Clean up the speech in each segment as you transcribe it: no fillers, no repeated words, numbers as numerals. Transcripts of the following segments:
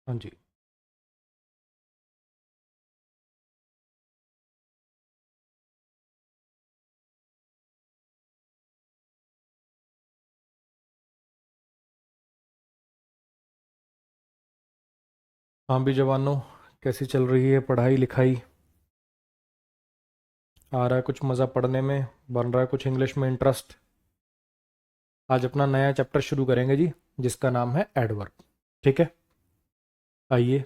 हाँ जी। हाँ भी जवानों, कैसी चल रही है पढ़ाई लिखाई? आ रहा है कुछ मज़ा पढ़ने में? बन रहा है कुछ इंग्लिश में इंटरेस्ट? आज अपना नया चैप्टर शुरू करेंगे जी, जिसका नाम है एडवर्ब। ठीक है, आइए।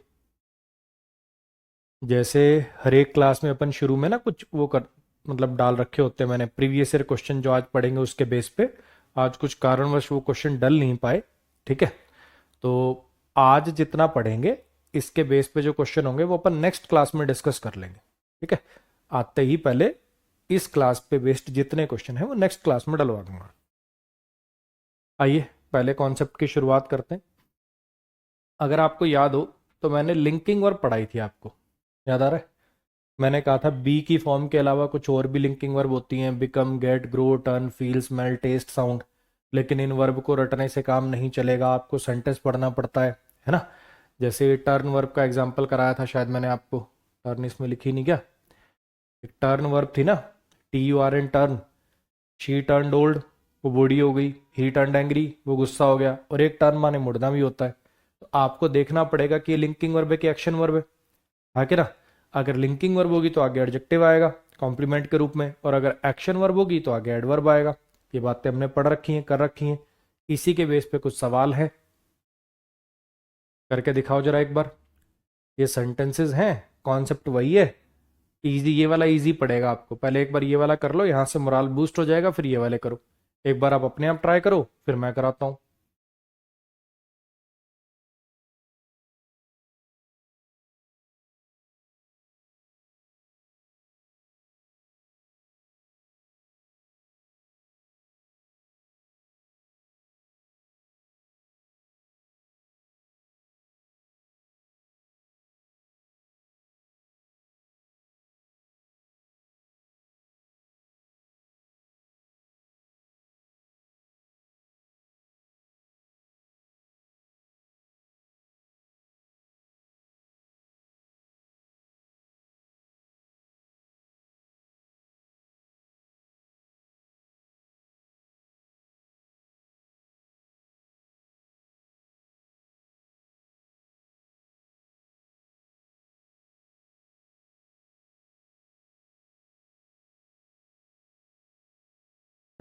जैसे हर एक क्लास में अपन शुरू में ना कुछ वो कर मतलब डाल रखे होते हैं मैंने प्रीवियस ईयर क्वेश्चन जो आज पढ़ेंगे उसके बेस पे। आज कुछ कारणवश वो क्वेश्चन डल नहीं पाए। ठीक है, तो आज जितना पढ़ेंगे इसके बेस पे जो क्वेश्चन होंगे वो अपन नेक्स्ट क्लास में डिस्कस कर लेंगे। ठीक है, आते ही पहले इस क्लास पे बेस्ड जितने क्वेश्चन हैं वो नेक्स्ट क्लास में डलवा दूंगा। आइए पहले कॉन्सेप्ट की शुरुआत करते हैं। अगर आपको याद हो तो मैंने लिंकिंग वर्ब पढ़ाई थी आपको, याद आ रहा है? मैंने कहा था बी की फॉर्म के अलावा कुछ और भी लिंकिंग वर्ब होती हैं, become, get, grow, turn, feel, smell, taste, sound. लेकिन इन वर्ब को रटने से काम नहीं चलेगा, आपको सेंटेंस पढ़ना पड़ता है ना? जैसे टर्न वर्ब का एग्जांपल कराया था शायद मैंने आपको। टर्न इसमें लिखी नहीं क्या? एक टर्न वर्ब थी ना, TURN, turn. She turn old, वो बूढ़ी हो गई। ही टर्न एंग्री, वो गुस्सा हो गया। और एक टर्न माने मुड़ना भी होता है। तो आपको देखना पड़ेगा कि ये लिंकिंग वर्ब है कि एक्शन वर्ब है। हाँ कि ना? अगर लिंकिंग वर्ब होगी तो आगे एडजेक्टिव आएगा कॉम्प्लीमेंट के रूप में, और अगर एक्शन वर्ब होगी तो आगे एडवर्ब आएगा। ये बातें हमने पढ़ रखी हैं, कर रखी हैं। इसी के बेस पे कुछ सवाल है, करके दिखाओ जरा एक बार। ये सेंटेंसेस हैं, कॉन्सेप्ट वही है। इजी, ये वाला इजी पड़ेगा आपको। पहले एक बार ये वाला कर लो, यहाँ से मोराल बूस्ट हो जाएगा, फिर ये वाले करो। एक बार आप अपने आप ट्राई करो, फिर मैं कराता हूँ।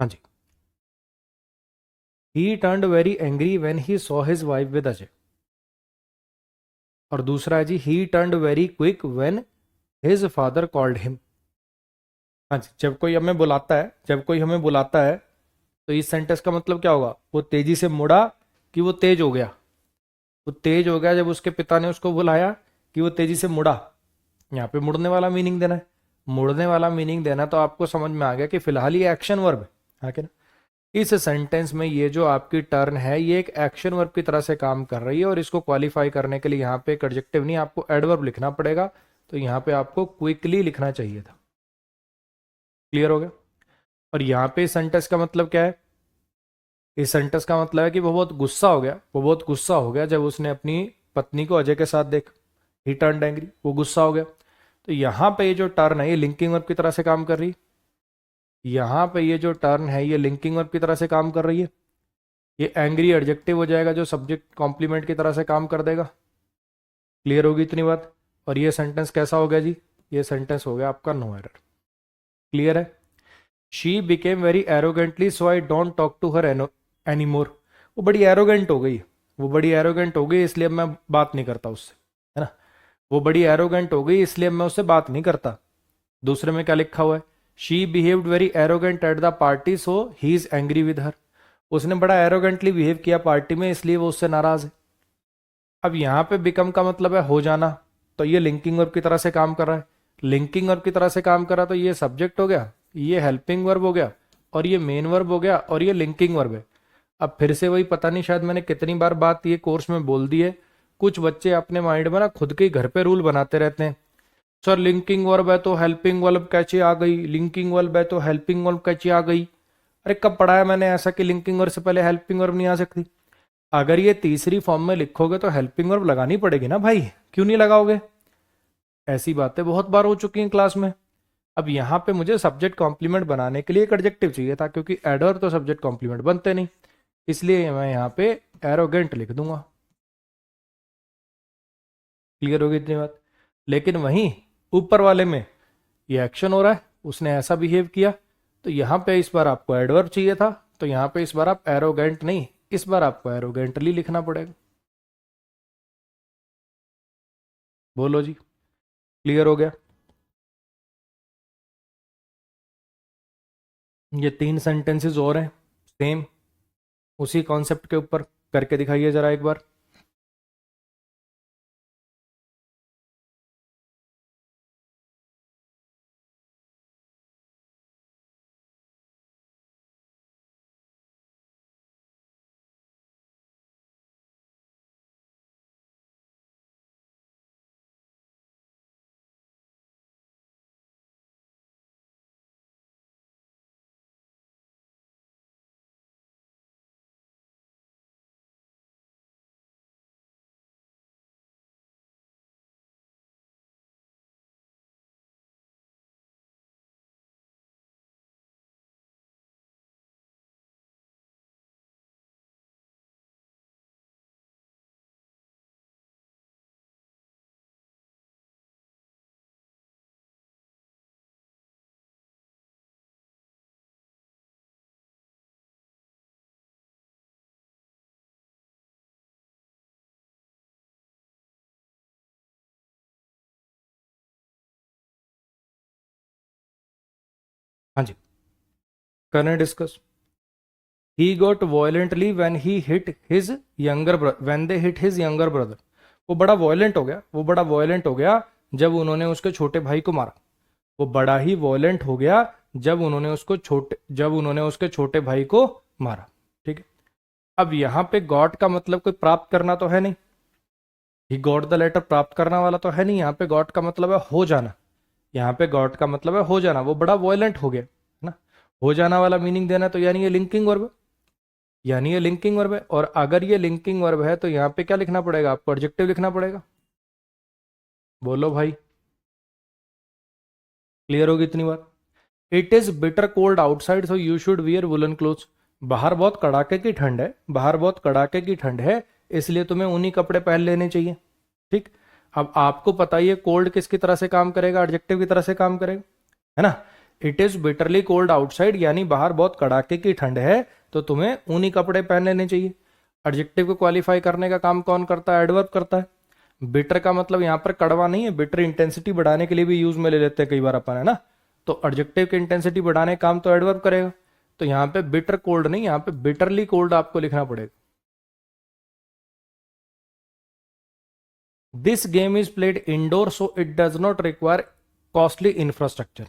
हाँ जी। He turned very angry when he saw his wife with Ajay. और दूसरा है जी, he turned very quick when his father called him. हाँ जी, जब कोई हमें बुलाता है तो इस सेंटेंस का मतलब क्या होगा? वो तेजी से मुड़ा कि वो तेज हो गया? वो तेज हो गया जब उसके पिता ने उसको बुलाया, कि वो तेजी से मुड़ा? यहाँ पे मुड़ने वाला मीनिंग देना है। मुड़ने वाला मीनिंग देना तो आपको समझ में आ गया कि फिलहाल ये एक्शन वर्ब है। हाँ कि ना? इस सेंटेंस में ये जो आपकी टर्न है ये एक एक्शन वर्ब की तरह से काम कर रही है, और इसको क्वालिफाई करने के लिए यहाँ पे एक एडजेक्टिव नहीं, आपको एडवर्ब लिखना पड़ेगा। तो यहाँ पे आपको क्विकली लिखना चाहिए था। क्लियर हो गया? और यहाँ पे सेंटेंस का मतलब क्या है? इस सेंटेंस का मतलब है कि वो बहुत गुस्सा हो गया जब उसने अपनी पत्नी को अजय के साथ देखा। ही टर्न्ड एंग्री, वो गुस्सा हो गया। तो यहाँ पे ये जो टर्न है ये लिंकिंग वर्ब की तरह से काम कर रही है। यहाँ पे ये जो टर्न है ये लिंकिंग वर्ब की तरह से काम कर रही है। ये एंग्री एडजेक्टिव हो जाएगा जो सब्जेक्ट कॉम्प्लीमेंट की तरह से काम कर देगा। क्लियर होगी इतनी बात? और ये सेंटेंस कैसा हो गया जी? ये सेंटेंस हो गया आपका नो एरर। क्लियर है? She became very arrogantly so I don't talk to her any more. वो बड़ी एरोगेंट हो गई। वो बड़ी एरोगेंट हो गई इसलिए अब मैं बात नहीं करता उससे, है ना? वो बड़ी एरोगेंट हो गई इसलिए अब मैं उससे बात नहीं करता। दूसरे में क्या लिखा हुआ है? She behaved very arrogant at the party so he is angry with her. उसने बड़ा एरोगेंटली बिहेव किया पार्टी में, इसलिए वो उससे नाराज है। अब यहाँ पे बिकम का मतलब है हो जाना, तो ये लिंकिंग वर्ब की तरह से काम कर रहा है। लिंकिंग वर्ब की तरह से काम कर रहा है तो ये सब्जेक्ट हो गया, ये हेल्पिंग वर्ब हो गया, और ये मेन वर्ब हो गया, और ये लिंकिंग वर्ब है। अब फिर से वही, पता नहीं शायद मैंने कितनी बार बात ये कोर्स में बोल दी है। कुछ बच्चे अपने माइंड में ना खुद के ही घर पे रूल बनाते रहते हैं। सर लिंकिंग वर्ब है तो हेल्पिंग वर्ब कैसे आ गई, लिंकिंग वर्ब है तो हेल्पिंग वर्ब कैसे आ गई? अरे कब पढ़ा है मैंने ऐसा कि लिंकिंग वर्ब से पहले हेल्पिंग वर्ब नहीं आ सकती? अगर ये तीसरी फॉर्म में लिखोगे तो हेल्पिंग वर्ब लगानी पड़ेगी ना भाई, क्यों नहीं लगाओगे? ऐसी बातें बहुत बार हो चुकी हैं क्लास में। अब यहाँ पे मुझे सब्जेक्ट कॉम्प्लीमेंट बनाने के लिए एक एडजेक्टिव चाहिए था, क्योंकि एडवर्ब तो सब्जेक्ट कॉम्प्लीमेंट बनते नहीं, इसलिए मैं यहाँ पे एरोगेंट लिख दूंगा। क्लियर होगी इतनी बात? लेकिन वहीं ऊपर वाले में ये एक्शन हो रहा है, उसने ऐसा बिहेव किया, तो यहाँ पे इस बार आपको एडवर्ब चाहिए था, तो यहाँ पे इस बार आप एरोगेंट नहीं, इस बार आपको एरोगेंटली लिखना पड़ेगा। बोलो जी, क्लियर हो गया? ये 3 सेंटेंसेस और हैं सेम उसी कॉन्सेप्ट के ऊपर, करके दिखाइए जरा एक बार। हाँ जी, करें discuss. He got violently when he hit his younger brother, when they hit his younger brother. वो बड़ा वायलेंट हो गया, वो बड़ा वायलेंट हो गया जब उन्होंने उसके छोटे भाई को मारा। वो बड़ा ही वायलेंट हो गया जब उन्होंने उसके छोटे भाई को मारा। ठीक है। अब यहाँ पे गॉड का मतलब कोई प्राप्त करना तो है नहीं, ही गॉट द लेटर प्राप्त करना वाला तो है नहीं। यहाँ पे गॉड का मतलब है हो जाना, यहाँ पे गॉड का मतलब है हो जाना। वो बड़ा वॉयलेंट हो गया है ना, हो जाना वाला मीनिंग देना, तो यानी ये लिंकिंग वर्ब है, यानी ये लिंकिंग वर्ब है। और अगर ये लिंकिंग वर्ब है तो यहाँ पे क्या लिखना पड़ेगा आपको? एडजेक्टिव लिखना पड़ेगा। बोलो भाई, क्लियर होगी इतनी बात? It is bitter cold outside so you should wear woollen clothes. बाहर बहुत कड़ाके की ठंड है, बाहर बहुत कड़ाके की ठंड है, इसलिए तुम्हें ऊनी कपड़े पहन लेने चाहिए। ठीक। अब आपको पता ही है कोल्ड किसकी तरह से काम करेगा? एडजेक्टिव की तरह से काम करेगा, है ना। It is bitterly cold outside यानी बाहर बहुत कड़ाके की ठंड है, तो तुम्हें ऊनी कपड़े पहन लेने चाहिए। एडजेक्टिव को क्वालिफाई करने का काम कौन करता है? एडवर्ब करता है। बिटर का मतलब यहाँ पर कड़वा नहीं है, बिटर इंटेंसिटी बढ़ाने के लिए भी यूज में ले लेते हैं कई बार अपन, है ना। तो एडजेक्टिव की इंटेंसिटी बढ़ाने का काम तो एडवर्ब करेगा। तो यहाँ पे बिटर कोल्ड नहीं, यहाँ पे बिटरली कोल्ड आपको लिखना पड़ेगा। This game is played indoor so it does not require costly infrastructure.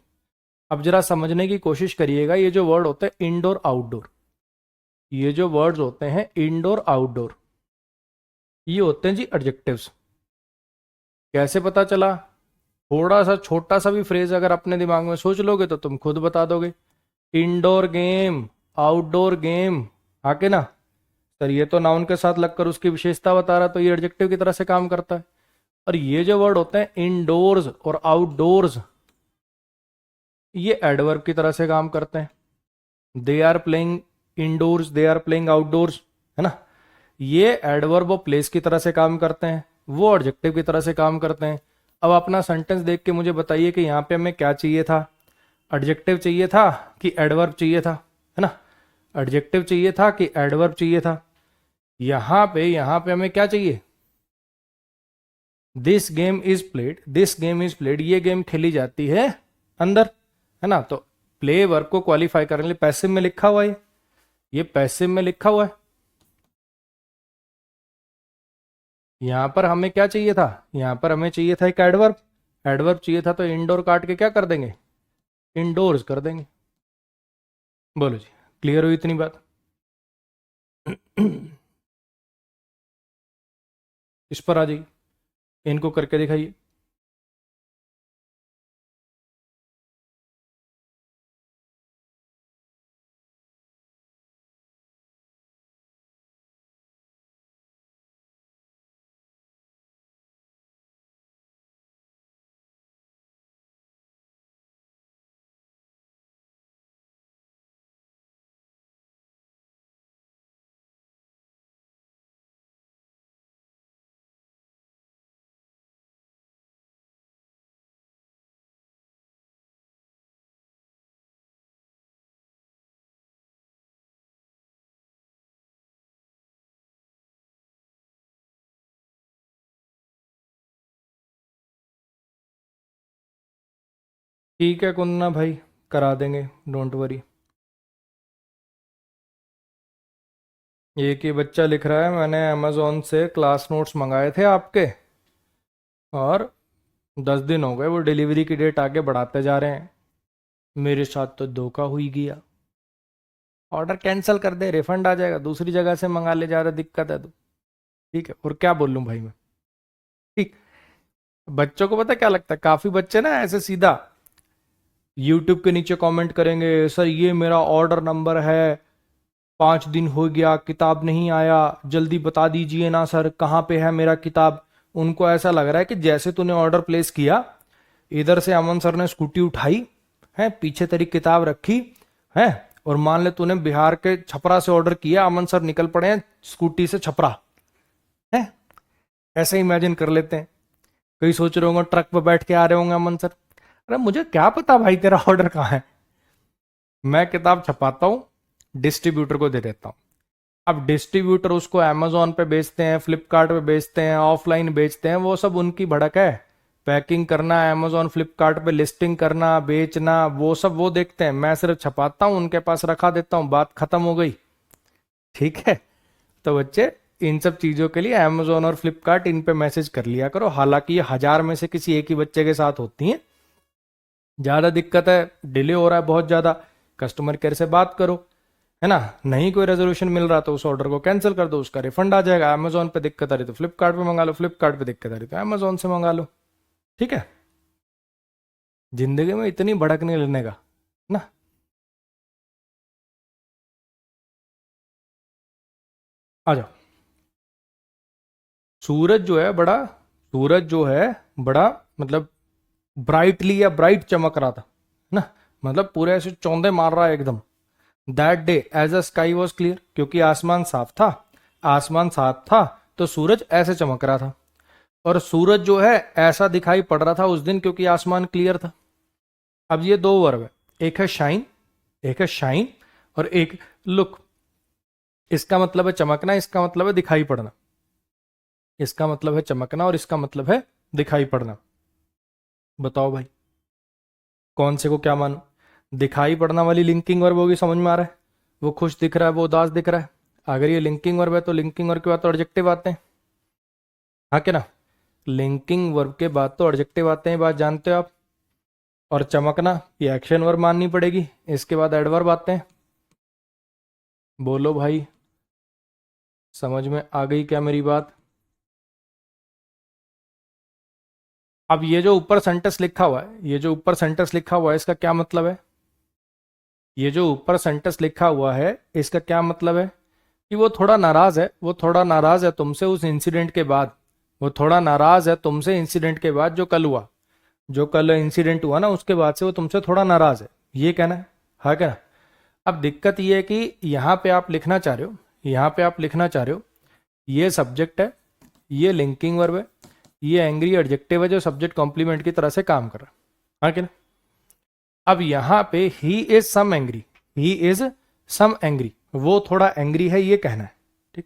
अब जरा समझने की कोशिश करिएगा, ये जो वर्ड होते हैं इंडोर आउटडोर, ये जो वर्ड्स होते हैं इंडोर आउटडोर, ये होते हैं जी एडजेक्टिव्स। कैसे पता चला? थोड़ा सा छोटा सा भी फ्रेज अगर अपने दिमाग में सोच लोगे तो तुम खुद बता दोगे। इंडोर गेम, आउटडोर गेम, आके ना सर ये तो नाउन के साथ लगकर उसकी विशेषता बता रहा, तो ये एडजेक्टिव की तरह से काम करता है। और ये जो वर्ड होते हैं इंडोर्स और आउटडोर्स, ये एडवर्ब की तरह से काम करते हैं। They are playing indoors, they are playing outdoors, है ना। ये एडवर्ब और प्लेस की तरह से काम करते हैं, वो एडजेक्टिव की तरह से काम करते हैं। अब अपना सेंटेंस देख के मुझे बताइए कि यहाँ पे हमें क्या चाहिए था? एडजेक्टिव चाहिए था कि एडवर्ब चाहिए था, है ना। एडजेक्टिव चाहिए था कि एडवर्ब चाहिए था? यहाँ पे हमें क्या चाहिए? This game is played, this game is played, ये गेम खेली जाती है अंदर, है ना। तो प्ले वर्ब को क्वालिफाई करने के लिए पैसिव में लिखा हुआ है, ये पैसिव में लिखा हुआ है। यहां पर हमें क्या चाहिए था? यहां पर हमें चाहिए था एक एडवर्ब, एडवर्ब चाहिए था, तो इंडोर काट के क्या कर देंगे? इंडोर्स कर देंगे। बोलो जी, क्लियर हुई इतनी बात? इस पर आ जाइए, इनको करके दिखाइए। ठीक है कुन्ना भाई, करा देंगे, डोंट वरी। एक ही बच्चा लिख रहा है मैंने अमेजोन से क्लास नोट्स मंगाए थे आपके, और 10 दिन हो गए, वो डिलीवरी की डेट आगे बढ़ाते जा रहे हैं। मेरे साथ तो धोखा हुई गया। ऑर्डर कैंसिल कर दे, रिफंड आ जाएगा, दूसरी जगह से मंगा ले, ज़्यादा दिक्कत है तो। ठीक है, और क्या बोलूँ भाई मैं। ठीक। बच्चों को पता क्या लगता है, काफ़ी बच्चे ना ऐसे सीधा यूट्यूब के नीचे कमेंट करेंगे, सर ये मेरा ऑर्डर नंबर है, 5 दिन हो गया किताब नहीं आया, जल्दी बता दीजिए ना सर कहाँ पे है मेरा किताब। उनको ऐसा लग रहा है कि जैसे तूने ऑर्डर प्लेस किया, इधर से अमन सर ने स्कूटी उठाई है, पीछे तेरी किताब रखी है, और मान ले तूने बिहार के छपरा से ऑर्डर किया, अमन सर निकल पड़े हैं स्कूटी से छपरा है। ऐसे इमेजिन कर लेते हैं। कई सोच रहे होंगे ट्रक पर बैठ के आ रहे होंगे अमन सर। अरे मुझे क्या पता भाई तेरा ऑर्डर कहाँ है। मैं किताब छपाता हूँ, डिस्ट्रीब्यूटर को दे देता हूँ। अब डिस्ट्रीब्यूटर उसको अमेजोन पे बेचते हैं, फ्लिपकार्ट पे बेचते हैं, ऑफलाइन बेचते हैं, वो सब उनकी भड़क है। पैकिंग करना, अमेजोन फ्लिपकार्ट पे लिस्टिंग करना, बेचना, वो सब वो देखते हैं। मैं सिर्फ छपाता हूँ, उनके पास रखा देता हूँ, बात खत्म हो गई। ठीक है। तो बच्चे, इन सब चीजों के लिए अमेजोन और फ्लिपकार्ट, इन पे मैसेज कर लिया करो। हालांकि ये 1000 में से किसी एक ही बच्चे के साथ होती हैं। ज्यादा दिक्कत है, डिले हो रहा है बहुत ज्यादा, कस्टमर केयर से बात करो, है ना। नहीं कोई रेजोल्यूशन मिल रहा तो उस ऑर्डर को कैंसिल कर दो, उसका रिफंड आ जाएगा। अमेजोन पे दिक्कत आ रही तो फ्लिपकार्ट पे मंगा लो, फ्लिपकार्ट पे दिक्कत आ रही तो अमेजोन से मंगा लो। ठीक है। जिंदगी में इतनी भड़क नहीं लेने का ना। आ जाओ। सूरज जो है बड़ा, सूरज जो है बड़ा, मतलब ब्राइटली या ब्राइट चमक रहा था ना, मतलब पूरे ऐसे चौंधे मार रहा है एकदम। That day as a sky was clear, क्योंकि आसमान साफ था। आसमान साफ था तो सूरज ऐसे चमक रहा था। और सूरज जो है ऐसा दिखाई पड़ रहा था उस दिन, क्योंकि आसमान क्लियर था। अब ये दो वर्ब है, एक है शाइन, एक है शाइन, और एक लुक। इसका मतलब है चमकना, इसका मतलब है दिखाई पड़ना। इसका मतलब है चमकना और इसका मतलब है दिखाई पड़ना। बताओ भाई, कौन से को क्या मानो। दिखाई पड़ना वाली लिंकिंग वर्ब होगी, समझ में आ रहा है। वो खुश दिख रहा है, वो उदास दिख रहा है। अगर ये लिंकिंग वर्ब है तो लिंकिंग वर्ब के बाद तो एडजेक्टिव आते हैं, हाँ क्या ना। लिंकिंग वर्ब के बाद तो एडजेक्टिव आते हैं, बात जानते हो आप। और चमकना ये एक्शन वर्ब माननी पड़ेगी, इसके बाद एडवर्ब आते हैं। बोलो भाई, समझ में आ गई क्या मेरी बात। अब ये जो ऊपर सेंटेंस लिखा हुआ है, ये जो ऊपर सेंटेंस लिखा हुआ है, इसका क्या मतलब है। ये जो ऊपर सेंटेंस लिखा हुआ है, इसका क्या मतलब है कि वो थोड़ा नाराज है, वो थोड़ा नाराज है तुमसे उस इंसिडेंट के बाद। वो थोड़ा नाराज है तुमसे इंसिडेंट के बाद, जो कल हुआ, जो कल इंसिडेंट हुआ ना, उसके बाद से वो तुमसे थोड़ा नाराज है, ये कहना है, हाँ क्या ना। अब दिक्कत ये है कि यहाँ पे आप लिखना चाह रहे हो, यहाँ पे आप लिखना चाह रहे हो, ये सब्जेक्ट है, ये लिंकिंग वर्ब है, ये एंग्री एडजेक्टिव है जो सब्जेक्ट कॉम्प्लीमेंट की तरह से काम कर रहा है, हाँ क्या ना। अब यहां पे he is some angry, he is some angry, वो थोड़ा एंग्री है, ये कहना है। ठीक।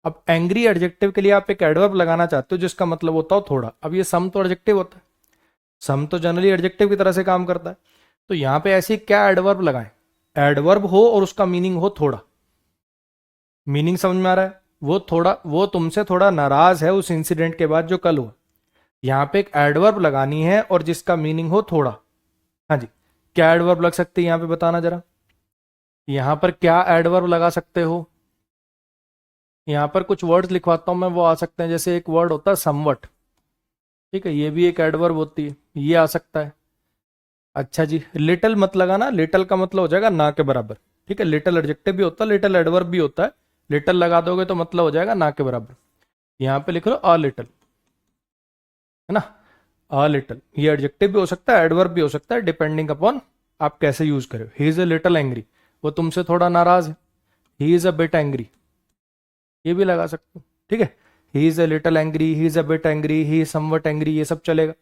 अब एंग्री एडजेक्टिव के लिए आप एक एडवर्ब लगाना चाहते हो जिसका मतलब होता हो थोड़ा। अब ये सम तो एडजेक्टिव होता है, सम तो जनरली एडजेक्टिव की तरह से काम करता है। तो यहां पे ऐसी क्या एडवर्ब लगाएं, एडवर्ब हो और उसका मीनिंग हो थोड़ा। मीनिंग समझ में आ रहा है। वो थोड़ा, वो तुमसे थोड़ा नाराज है उस इंसिडेंट के बाद जो कल हुआ। यहां पे एक एडवर्ब लगानी है और जिसका मीनिंग हो थोड़ा। हाँ जी, क्या एडवर्ब लग सकते हैं यहां पे, बताना जरा। यहां पर क्या एडवर्ब लगा सकते हो। यहां पर कुछ वर्ड्स लिखवाता हूं मैं, वो आ सकते हैं। जैसे एक वर्ड होता है समवट, ठीक है, ये भी एक एडवर्ब होती है, ये आ सकता है। अच्छा जी, लिटिल मत लगाना, लिटिल का मतलब हो जाएगा ना के बराबर। ठीक है, लिटिल एडजेक्टिव भी होता है, लिटिल एडवर्ब भी होता है। लिटिल लगा दोगे तो मतलब हो जाएगा ना के बराबर। यहां पे लिख लो अ लिटिल, है ना। अ लिटिल ये एडजेक्टिव भी हो सकता है, एडवर्ब भी हो सकता है, डिपेंडिंग अपॉन आप कैसे यूज करो। ही इज अ लिटिल एंग्री, वो तुमसे थोड़ा नाराज है। He is a bit angry, ये भी लगा सकते हो। ठीक है, he is a little angry, he is a bit angry, he is somewhat angry, ये सब चलेगा।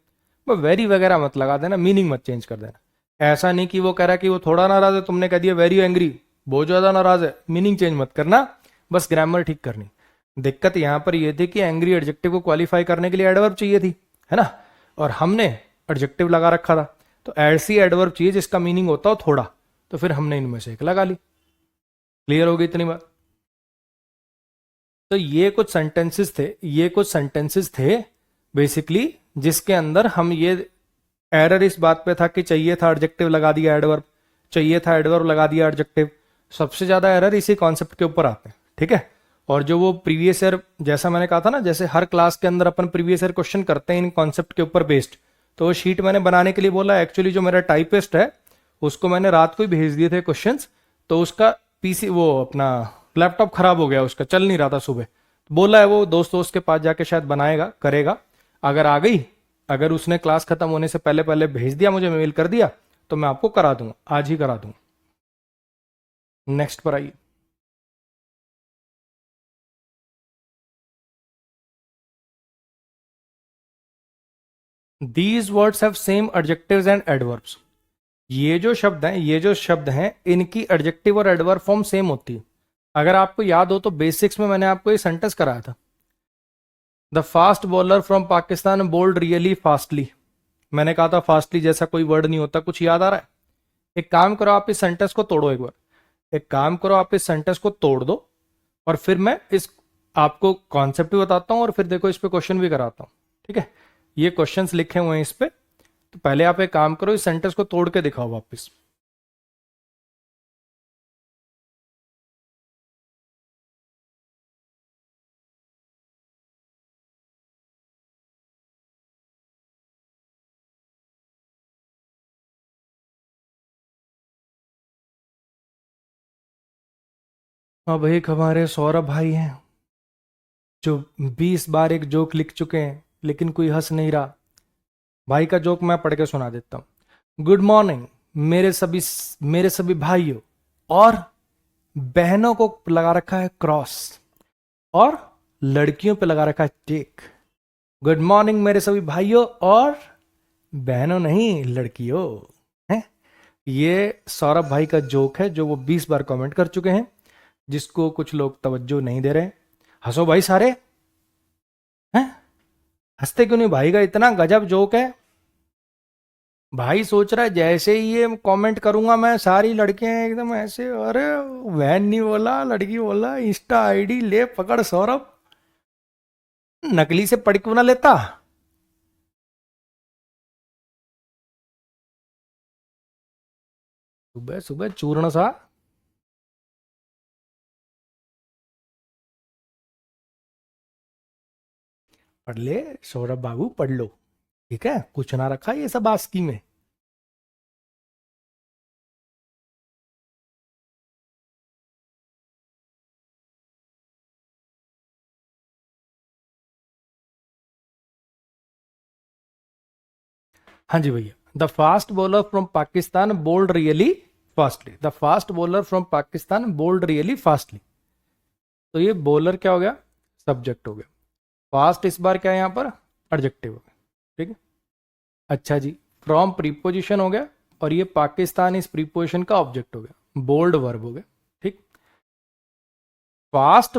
वो वेरी वगैरह मत लगा देना, मीनिंग मत चेंज कर देना। ऐसा नहीं कि वो कह रहा है कि वो थोड़ा नाराज है, तुमने कह दिया वेरी एंग्री, बहुत ज्यादा नाराज है, मीनिंग चेंज मत करना, बस ग्रामर ठीक करनी। दिक्कत यहां पर यह थी कि एंग्री एडजेक्टिव को क्वालिफाई करने के लिए एडवर्ब चाहिए थी, है ना। और हमने एडजेक्टिव लगा रखा था। तो ऐसी एडवर्ब चाहिए जिसका मीनिंग होता हो थोड़ा, तो फिर हमने इनमें से एक लगा ली। क्लियर होगी इतनी बात? तो ये कुछ सेंटेंसेस थे, ये कुछ सेंटेंसेस थे बेसिकली जिसके अंदर हम ये, एरर इस बात पे था कि चाहिए था एडजेक्टिव लगा दिया एडवर्ब, चाहिए था एडवर्ब लगा दिया एडजेक्टिव। सबसे ज्यादा एरर इसी कॉन्सेप्ट के ऊपर आते हैं, ठीक है। और जो वो प्रीवियस ईयर, जैसा मैंने कहा था ना, जैसे हर क्लास के अंदर अपन प्रीवियस ईयर क्वेश्चन करते हैं इन कॉन्सेप्ट के ऊपर बेस्ड, तो वो शीट मैंने बनाने के लिए बोला। एक्चुअली जो मेरा टाइपिस्ट है उसको मैंने रात को ही भेज दिए थे क्वेश्चंस, तो उसका पीसी, वो अपना लैपटॉप खराब हो गया, उसका चल नहीं रहा था सुबह। बोला है वो दोस्त दोस्त के पास जाके शायद बनाएगा, करेगा। अगर आ गई, अगर उसने क्लास खत्म होने से पहले पहले भेज दिया, मुझे मेल कर दिया, तो मैं आपको करा दूंगा, आज ही करा दूंगा। नेक्स्ट पर आइए। These words have same adjectives and adverbs. ये जो शब्द हैं, ये जो शब्द हैं, इनकी एडजेक्टिव और एडवर्ब फॉर्म सेम होती है। अगर आपको याद हो तो बेसिक्स में मैंने आपको ये सेंटेंस कराया था, the fast bowler from Pakistan bowled really fastly. मैंने कहा था फास्टली जैसा कोई वर्ड नहीं होता। कुछ याद आ रहा है? एक काम करो, आप इस सेंटेंस को तोड़ो एक बार। एक काम करो, आप इस सेंटेंस को तोड़ दो और फिर मैं इस आपको कॉन्सेप्ट भी बताता हूं और फिर देखो इस पे क्वेश्चन भी कराता हूं, ठीक है। ये क्वेश्चंस लिखे हुए हैं इस पे, तो पहले आप एक काम करो, इस सेंटेंस को तोड़ के दिखाओ वापस। अब एक हमारे सौरभ भाई हैं जो 20 बार एक जोक लिख चुके हैं लेकिन कोई हंस नहीं रहा। भाई का जोक मैं पढ़ के सुना देता हूं। गुड मॉर्निंग मेरे सभी भाइयों और बहनों को लगा रखा है क्रॉस और लड़कियों पे लगा रखा है टिक। गुड मॉर्निंग मेरे सभी भाइयों और बहनों नहीं, लड़कियों। है, ये सौरभ भाई का जोक है जो वो 20 बार कमेंट कर चुके हैं, जिसको कुछ लोग तवज्जो नहीं दे रहे। हंसो भाई सारे, हैं? हंसते क्यों नहीं? भाई का इतना गजब जोक है। भाई सोच रहा है जैसे ही ये कमेंट करूंगा मैं, सारी लड़कियां एकदम ऐसे, अरे वैन नहीं बोला, लड़की बोला, इंस्टा आईडी ले पकड़ सौरभ, नकली से पढ़ क्यों ना लेता। सुबह सुबह चूर्ण सा। पढ़ ले सौरभ बाबू, पढ़ लो, ठीक है। कुछ ना रखा ये सब आस्की में। हाँ जी भैया। The fast bowler from Pakistan bowled really fastly. The fast bowler from Pakistan bowled really fastly. तो ये बॉलर क्या हो गया? सब्जेक्ट हो गया। फास्ट इस बार क्या है यहाँ पर? एडजेक्टिव हो गया, ठीक है। अच्छा जी, फ्रॉम प्रीपोजिशन हो गया और ये पाकिस्तान इस प्रीपोजिशन का ऑब्जेक्ट हो गया, बोल्ड वर्ब हो गया, ठीक। Fast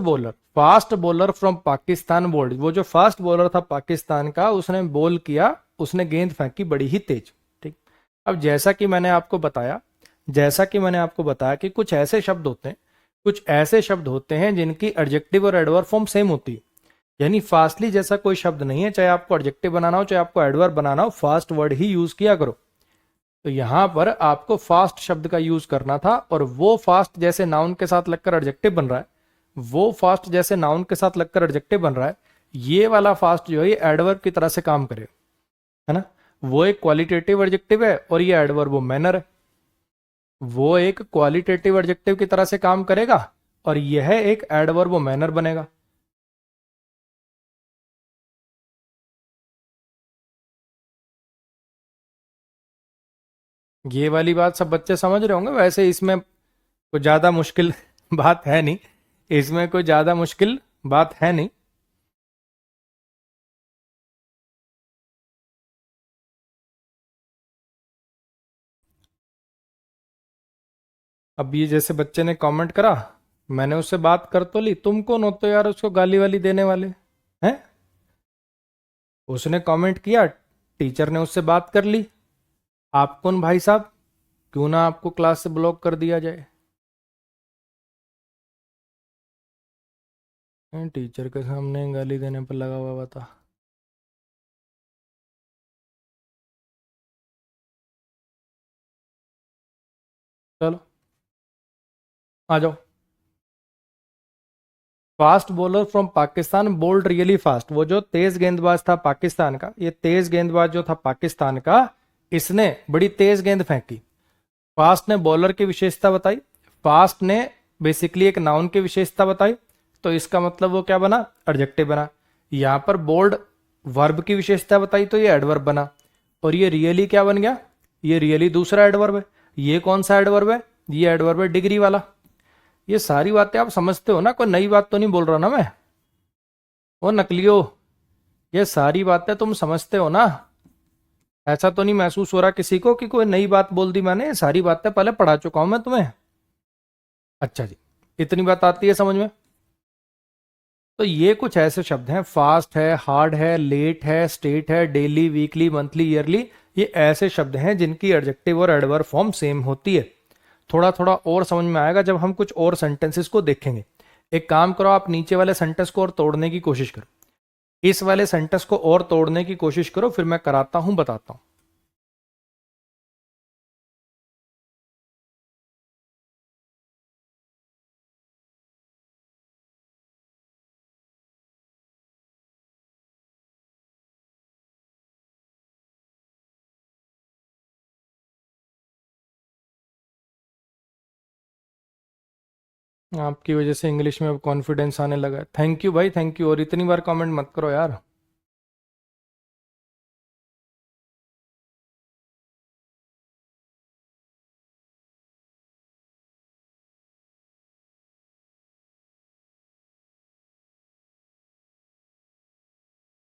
bowler from Pakistan bowled. वो जो फास्ट बॉलर था पाकिस्तान का, उसने बॉल किया, उसने गेंद फेंकी बड़ी ही तेज, ठीक। अब जैसा कि मैंने आपको बताया कि कुछ ऐसे शब्द होते हैं, कुछ ऐसे शब्द होते हैं जिनकी एडजेक्टिव और एडवर्ब फॉर्म सेम होती है। यानी फास्टली जैसा कोई शब्द नहीं है, चाहे आपको एडजेक्टिव बनाना हो चाहे आपको एडवर्ब बनाना हो, फास्ट वर्ड ही यूज किया करो। तो यहां पर आपको फास्ट शब्द का यूज करना था, और वो फास्ट जैसे नाउन के साथ लगकर एडजेक्टिव बन रहा है, वो फास्ट जैसे नाउन के साथ लगकर एडजेक्टिव बन रहा है, ये वाला फास्ट जो है ये एडवर्ब की तरह से काम करे, है ना। वो एक क्वालिटेटिव एडजेक्टिव है और ये एडवर्ब वो मैनर है। वो एक क्वालिटेटिव एडजेक्टिव की तरह से काम करेगा और यह एक एडवर्ब वो मैनर बनेगा। ये वाली बात सब बच्चे समझ रहे होंगे। वैसे इसमें कोई ज्यादा मुश्किल बात है नहीं, इसमें कोई ज्यादा मुश्किल बात है नहीं। अब ये जैसे बच्चे ने कमेंट करा, मैंने उससे बात कर तो ली, तुम कौन होते हो यार उसको गाली वाली देने वाले, हैं? उसने कमेंट किया, टीचर ने उससे बात कर ली, आप कौन भाई साहब, क्यों ना आपको क्लास से ब्लॉक कर दिया जाए। टीचर के सामने गाली देने पर लगा हुआ था। चलो आ जाओ। Fast bowler from Pakistan bowled really fast. वो जो तेज गेंदबाज था पाकिस्तान का, ये तेज गेंदबाज जो था पाकिस्तान का, इसने बड़ी तेज गेंद फेंकी। फास्ट ने बॉलर की विशेषता बताई, फास्ट ने बेसिकली एक नाउन की विशेषता बताई, तो इसका मतलब वो क्या बना, एडजेक्टिव बना। यहां पर बोल्ड वर्ब की विशेषता बताई तो ये एडवर्ब बना। और ये रियली क्या बन गया, ये रियली दूसरा एडवर्ब है। ये कौन सा एडवर्ब है, ये एडवर्ब है डिग्री वाला। ये सारी बातें आप समझते हो ना, कोई नई बात तो नहीं बोल रहा ना मैं। वो नकलियो, ये सारी बातें तुम समझते हो ना। ऐसा तो नहीं महसूस हो रहा किसी को कि कोई नई बात बोल दी मैंने, ये सारी बातें पहले पढ़ा चुका हूं मैं तुम्हें। अच्छा जी, इतनी बात आती है समझ में। तो ये कुछ ऐसे शब्द हैं, फास्ट है, हार्ड है, लेट है, स्टेट है, डेली, वीकली, मंथली, ईयरली। ये ऐसे शब्द हैं जिनकी एडजेक्टिव और एडवर्ब फॉर्म सेम होती है। थोड़ा थोड़ा और समझ में आएगा जब हम कुछ और सेंटेंसेस को देखेंगे। एक काम करो, आप नीचे वाले सेंटेंस को और तोड़ने की कोशिश करो, इस वाले सेंटेंस को और तोड़ने की कोशिश करो, फिर मैं कराता हूं, बताता हूं। आपकी वजह से इंग्लिश में अब कॉन्फिडेंस आने लगा है। थैंक यू भाई, थैंक यू। और इतनी बार कमेंट मत करो यार।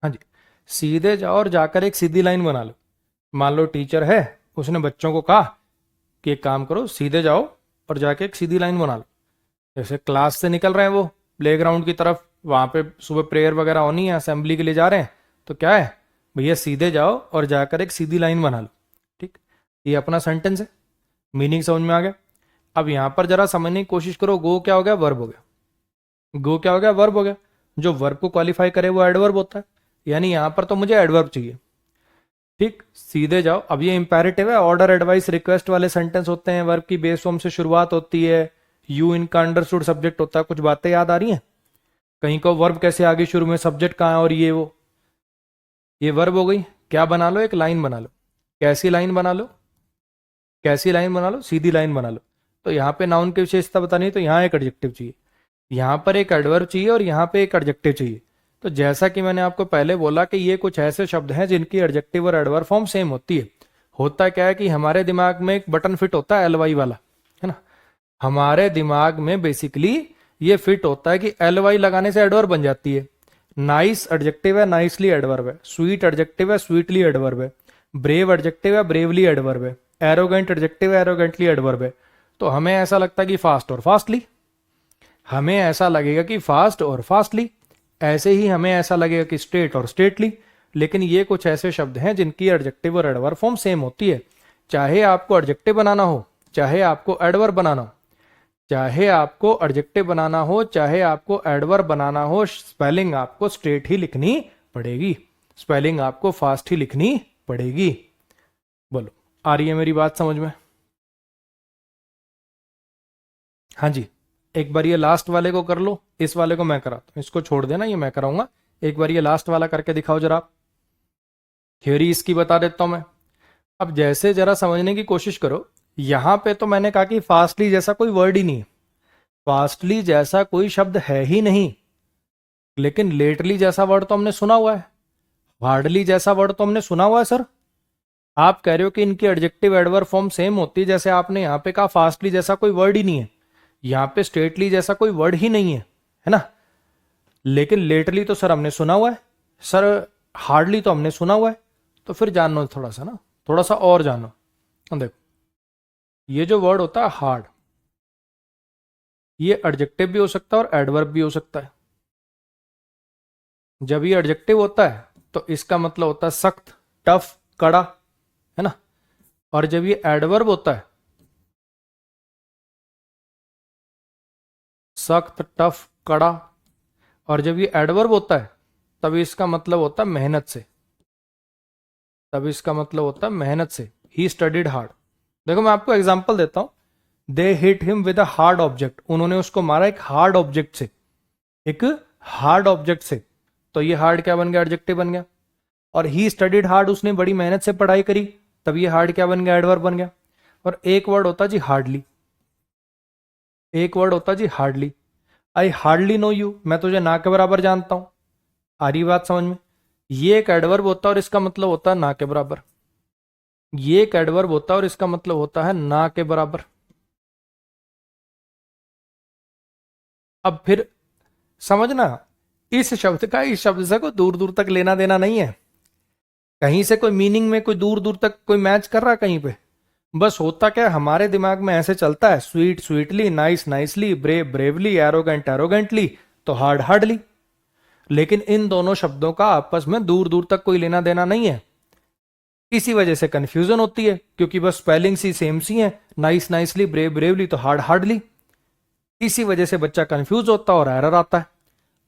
हाँ जी, सीधे जाओ और जाकर एक सीधी लाइन बना लो। मान लो टीचर है, उसने बच्चों को कहा कि एक काम करो, सीधे जाओ और जाके एक सीधी लाइन बना लो। जैसे क्लास से निकल रहे हैं वो प्लेग्राउंड की तरफ, वहां पे सुबह प्रेयर वगैरह होनी है, असेंबली के लिए जा रहे हैं, तो क्या है भैया, सीधे जाओ और जाकर एक सीधी लाइन बना लो। ठीक, ये अपना सेंटेंस है, मीनिंग समझ में आ गया। अब यहां पर जरा समझने की कोशिश करो, गो क्या हो गया, वर्ब हो गया। गो क्या हो गया, वर्ब हो गया। जो वर्ब को क्वालिफाई करे वो एडवर्ब होता है, यानी यहां पर तो मुझे एडवर्ब चाहिए। ठीक, सीधे जाओ। अब ये इंपैरेटिव है, ऑर्डर, एडवाइस, रिक्वेस्ट वाले सेंटेंस होते हैं, वर्ब की बेस फॉर्म से शुरुआत होती है, यू इनका अंडरस्टूड सब्जेक्ट होता है। कुछ बातें याद आ रही हैं, कहीं को वर्ब कैसे आगे शुरू में, सब्जेक्ट कहाँ है, और ये वो, ये वर्ब हो गई। क्या बना लो, एक लाइन बना लो। कैसी लाइन बना लो, कैसी लाइन बना लो, सीधी लाइन बना लो। तो यहाँ पे नाउन की विशेषता बतानी है तो यहाँ एक एडजेक्टिव चाहिए, यहाँ पर एक एडवर्ब चाहिए, और यहाँ पे एक एडजेक्टिव चाहिए। तो जैसा कि मैंने आपको पहले बोला कि ये कुछ ऐसे शब्द हैं जिनकी एडजेक्टिव और एडवर्ब फॉर्म सेम होती है। होता क्या है कि हमारे दिमाग में एक बटन फिट होता है एल वाई वाला, है ना। हमारे दिमाग में बेसिकली ये फिट होता है कि एल वाई लगाने से एडवर्ब बन जाती है। नाइस एडजेक्टिव है, नाइसली एडवर्ब है। स्वीट एडजेक्टिव है, स्वीटली एडवर्ब है। ब्रेव एडजेक्टिव है, ब्रेवली एडवर्ब है। एरोगेंट एडजेक्टिव है, एरोगेंटली एडवर्ब है। तो हमें ऐसा लगता है कि फास्ट और फास्टली, हमें ऐसा लगेगा कि फास्ट और फास्टली, ऐसे ही हमें ऐसा लगेगा कि स्ट्रेट और स्ट्रेटली। लेकिन ये कुछ ऐसे शब्द हैं जिनकी एडजेक्टिव और एडवर्ब फॉर्म सेम होती है। चाहे आपको एडजेक्टिव बनाना हो, चाहे आपको एडवर्ब बनाना हो, चाहे आपको एडजेक्टिव बनाना हो, चाहे आपको एडवर्ब बनाना हो, स्पेलिंग आपको स्ट्रेट ही लिखनी पड़ेगी, स्पेलिंग आपको फास्ट ही लिखनी पड़ेगी। बोलो, आ रही है मेरी बात समझ में। हाँ जी, एक बार ये लास्ट वाले को कर लो, इस वाले को मैं कराता हूँ, इसको छोड़ देना, ये मैं कराऊंगा। एक बार ये लास्ट वाला करके दिखाओ जरा आप। थ्योरी इसकी बता देता हूं मैं। अब जैसे जरा समझने की कोशिश करो, यहां पे तो मैंने कहा कि फास्टली जैसा कोई वर्ड ही नहीं है, फास्टली जैसा कोई शब्द है ही नहीं। लेकिन लेटली जैसा वर्ड तो हमने सुना हुआ है, हार्डली जैसा वर्ड तो हमने सुना हुआ है सर। आप कह रहे हो कि इनकी एडजेक्टिव एडवर्ब फॉर्म सेम होती है, जैसे आपने यहां पे कहा फास्टली जैसा कोई वर्ड ही नहीं है, यहां पे स्ट्रेटली जैसा कोई वर्ड ही नहीं है ना। लेकिन लेटरली तो सर हमने सुना हुआ है सर, हार्डली तो हमने सुना हुआ है। तो फिर जानो थोड़ा सा ना, थोड़ा सा और जानो। देखो, ये जो वर्ड होता है हार्ड, ये एडजेक्टिव भी हो सकता है और एडवर्ब भी हो सकता है। जब ये एडजेक्टिव होता है तो इसका मतलब होता है सख्त, टफ, कड़ा, है ना। और जब ये एडवर्ब होता है, सख्त, टफ, कड़ा, और जब ये एडवर्ब होता है तब इसका मतलब होता है मेहनत से, तब इसका मतलब होता है मेहनत से। He studied hard. देखो मैं आपको एग्जांपल देता हूं, they hit him with a hard object, उन्होंने उसको मारा एक हार्ड ऑब्जेक्ट से, एक हार्ड ऑब्जेक्ट से। तो ये हार्ड क्या बन गया, एडजेक्टिव बन गया। और ही स्टडीड हार्ड, उसने बड़ी मेहनत से पढ़ाई करी, तब ये हार्ड क्या बन गया, एडवर्ब बन गया। और एक वर्ड होता जी हार्डली, एक वर्ड होता जी hardly. I hardly know you, मैं तुझे ना के बराबर जानता हूं। आ रही बात समझ में? ये एक एडवर्ब होता है और इसका मतलब होता है ना के बराबर। ये एक एडवर्ब होता है और इसका मतलब होता है ना के बराबर। अब फिर समझना, इस शब्द का इस शब्द से कोई दूर दूर तक लेना देना नहीं है, कहीं से कोई मीनिंग में कोई दूर दूर तक कोई मैच कर रहा है कहीं पे। बस होता क्या है, हमारे दिमाग में ऐसे चलता है, sweet sweetly, nice nicely, brave bravely, arrogant arrogantly, तो हार्ड हार्डली। लेकिन इन दोनों शब्दों का आपस में दूर दूर तक कोई लेना देना नहीं है। इसी वजह से कंफ्यूजन होती है, क्योंकि बस स्पेलिंग सी सेम सी है, नाइस नाइसली, ब्रेव ब्रेवली तो हार्ड हार्डली। इसी वजह से बच्चा कंफ्यूज होता है और एरर आता है।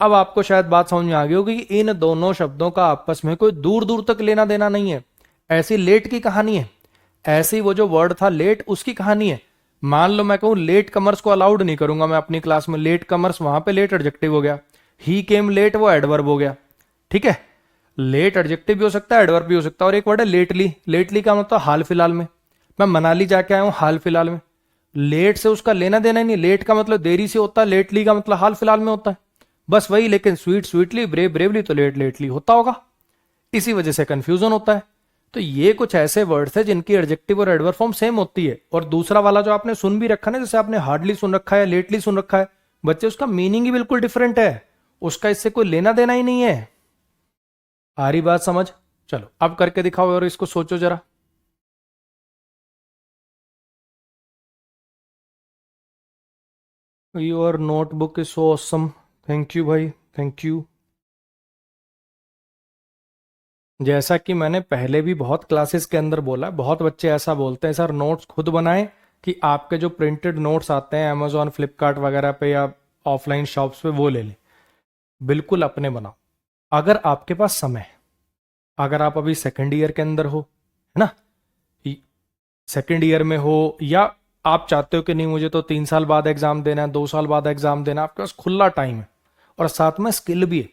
अब आपको शायद बात समझ में आ गई होगी कि इन दोनों शब्दों का आपस में कोई दूर दूर तक लेना देना नहीं है। ऐसी लेट की कहानी है, ऐसी वो जो वर्ड था लेट उसकी कहानी है। मान लो मैं कहूं लेट कमर्स को अलाउड नहीं करूंगा मैं अपनी क्लास में, लेट कमर्स, वहां पे लेट एडजेक्टिव हो गया, ही केम लेट वो एडवर्ब हो गया। ठीक है, लेट एडजेक्टिव भी हो सकता है, एडवर्ब भी हो सकता है। और एक वर्ड है लेटली, लेटली का मतलब हाल फिलहाल में, मैं मनाली जाके आया हूं हाल फिलहाल में। लेट से उसका लेना देना ही नहीं, लेट का मतलब देरी से होता है, लेटली का मतलब हाल फिलहाल में होता है, बस वही। लेकिन स्वीट स्वीटली, ब्रेव ब्रेवली तो लेट लेटली होता होगा। इसी वजह से कंफ्यूजन होता है। तो ये कुछ ऐसे वर्ड्स है जिनकी एडजेक्टिव और एडवर्ब फॉर्म सेम होती है। और दूसरा वाला जो आपने सुन भी रखा ना, जैसे आपने हार्डली सुन रखा है, लेटली सुन रखा है, बच्चे उसका मीनिंग ही बिल्कुल डिफरेंट है, उसका इससे कोई लेना देना ही नहीं है। आ रही बात समझ? चलो अब करके दिखाओ और इसको सोचो जरा। Your notebook is so awesome, thank you भाई, थैंक यू। जैसा कि मैंने पहले भी बहुत क्लासेस के अंदर बोला, बहुत बच्चे ऐसा बोलते हैं सर नोट्स खुद बनाएं, कि आपके जो प्रिंटेड नोट्स आते हैं अमेजोन फ्लिपकार्ट वगैरह पे या ऑफलाइन शॉप्स पे वो ले लें। बिल्कुल अपने बनाओ, अगर आपके पास समय है। अगर आप अभी सेकेंड ईयर के अंदर हो, है ना, सेकेंड ईयर में हो, या आप चाहते हो कि नहीं मुझे तो 3 साल बाद एग्जाम देना है, 2 साल बाद एग्जाम देना है, आपके पास खुला टाइम है और साथ में स्किल भी है।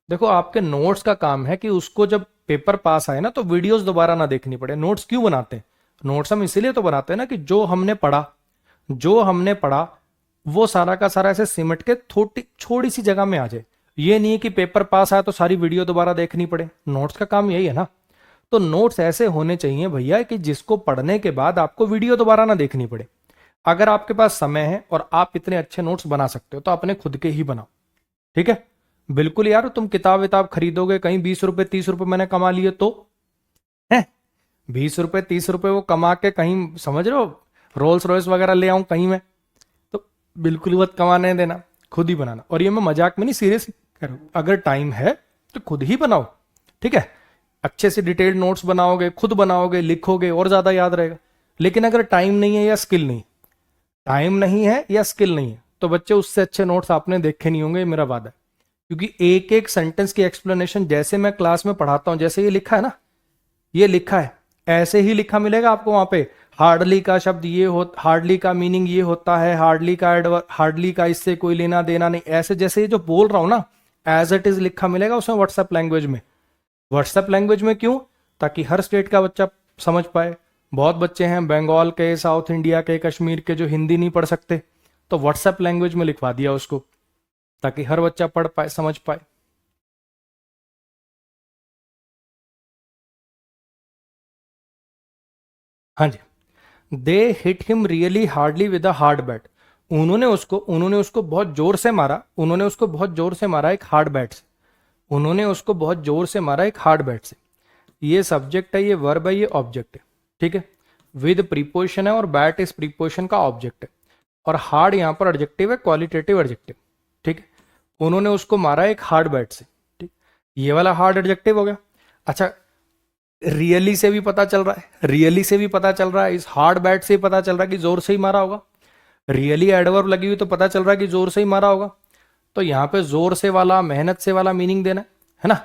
देखो आपके नोट्स का काम है कि उसको जब पेपर पास आए ना तो वीडियोस दोबारा ना देखनी पड़े। नोट्स क्यों बनाते हैं? नोट्स हम इसीलिए तो बनाते हैं ना कि जो हमने पढ़ा, जो हमने पढ़ा वो सारा का सारा ऐसे सिमट के थोड़ी छोटी सी जगह में आ जाए। ये नहीं कि पेपर पास आया तो सारी वीडियो दोबारा देखनी पड़े। नोट्स का काम यही है ना। तो नोट्स ऐसे होने चाहिए भैया कि जिसको पढ़ने के बाद आपको वीडियो दोबारा ना देखनी पड़े। अगर आपके पास समय है और आप इतने अच्छे नोट्स बना सकते हो तो अपने खुद के ही बनाओ। ठीक है, बिल्कुल यार, तुम किताब विताब खरीदोगे कहीं 20 रुपए 30 रुपए मैंने कमा लिए तो है, 20 रुपए 30 रुपए वो कमा के कहीं, समझ रहे हो, रोल्स रॉयस वगैरह ले आऊं कहीं में, तो बिल्कुल मत कमाने देना, खुद ही बनाना। और ये मैं मजाक में नहीं, सीरियस करूँ, अगर टाइम है तो खुद ही बनाओ। ठीक है, अच्छे से डिटेल्ड नोट्स बनाओगे, खुद बनाओगे, लिखोगे और ज्यादा याद रहेगा। लेकिन अगर टाइम नहीं है या स्किल नहीं, टाइम नहीं है या स्किल नहीं है, तो बच्चे उससे अच्छे नोट्स आपने देखे नहीं होंगे, मेरा वादा है। क्योंकि एक एक सेंटेंस की एक्सप्लेनेशन जैसे मैं क्लास में पढ़ाता हूं, जैसे ये लिखा है ना, ये लिखा है, ऐसे ही लिखा मिलेगा आपको वहां पे। हार्डली का शब्द ये हो, हार्डली का मीनिंग ये होता है, हार्डली का हार्डली का इससे कोई लेना देना नहीं, ऐसे जैसे ये जो बोल रहा हूं ना, एज इट इज लिखा मिलेगा उसमें व्हाट्सएप लैंग्वेज में। व्हाट्सएप लैंग्वेज में क्यों? ताकि हर स्टेट का बच्चा समझ पाए। बहुत बच्चे हैं बंगाल के, साउथ इंडिया के, कश्मीर के, जो हिंदी नहीं पढ़ सकते, तो व्हाट्सएप लैंग्वेज में लिखवा दिया उसको, ताकि हर बच्चा पढ़ पाए, समझ पाए। हाँ जी, they hit him really hardly with a hard bat. उन्होंने उसको बहुत जोर से मारा, उन्होंने उसको बहुत जोर से मारा एक हार्ड बैट से। उन्होंने उसको बहुत जोर से मारा एक हार्ड बैट से। ये सब्जेक्ट है, ये वर्ब है, ये ऑब्जेक्ट है। ठीक है, विद प्रीपोजिशन है और बैट इस प्रीपोजिशन का ऑब्जेक्ट है। और हार्ड यहां पर एडजेक्टिव है, क्वालिटेटिव एडजेक्टिव। ठीक है, उन्होंने उसको मारा एक हार्ड बैट से। ठीक, ये वाला हार्ड एडजेक्टिव हो गया। अच्छा, रियली से भी पता चल रहा है, रियली से भी पता चल रहा है, इस हार्ड बैट से ही पता चल रहा है कि जोर से ही मारा होगा। रियली एडवर्ब लगी हुई तो पता चल रहा है कि जोर से ही मारा होगा। तो यहाँ पे जोर से वाला, मेहनत से वाला मीनिंग देना है ना।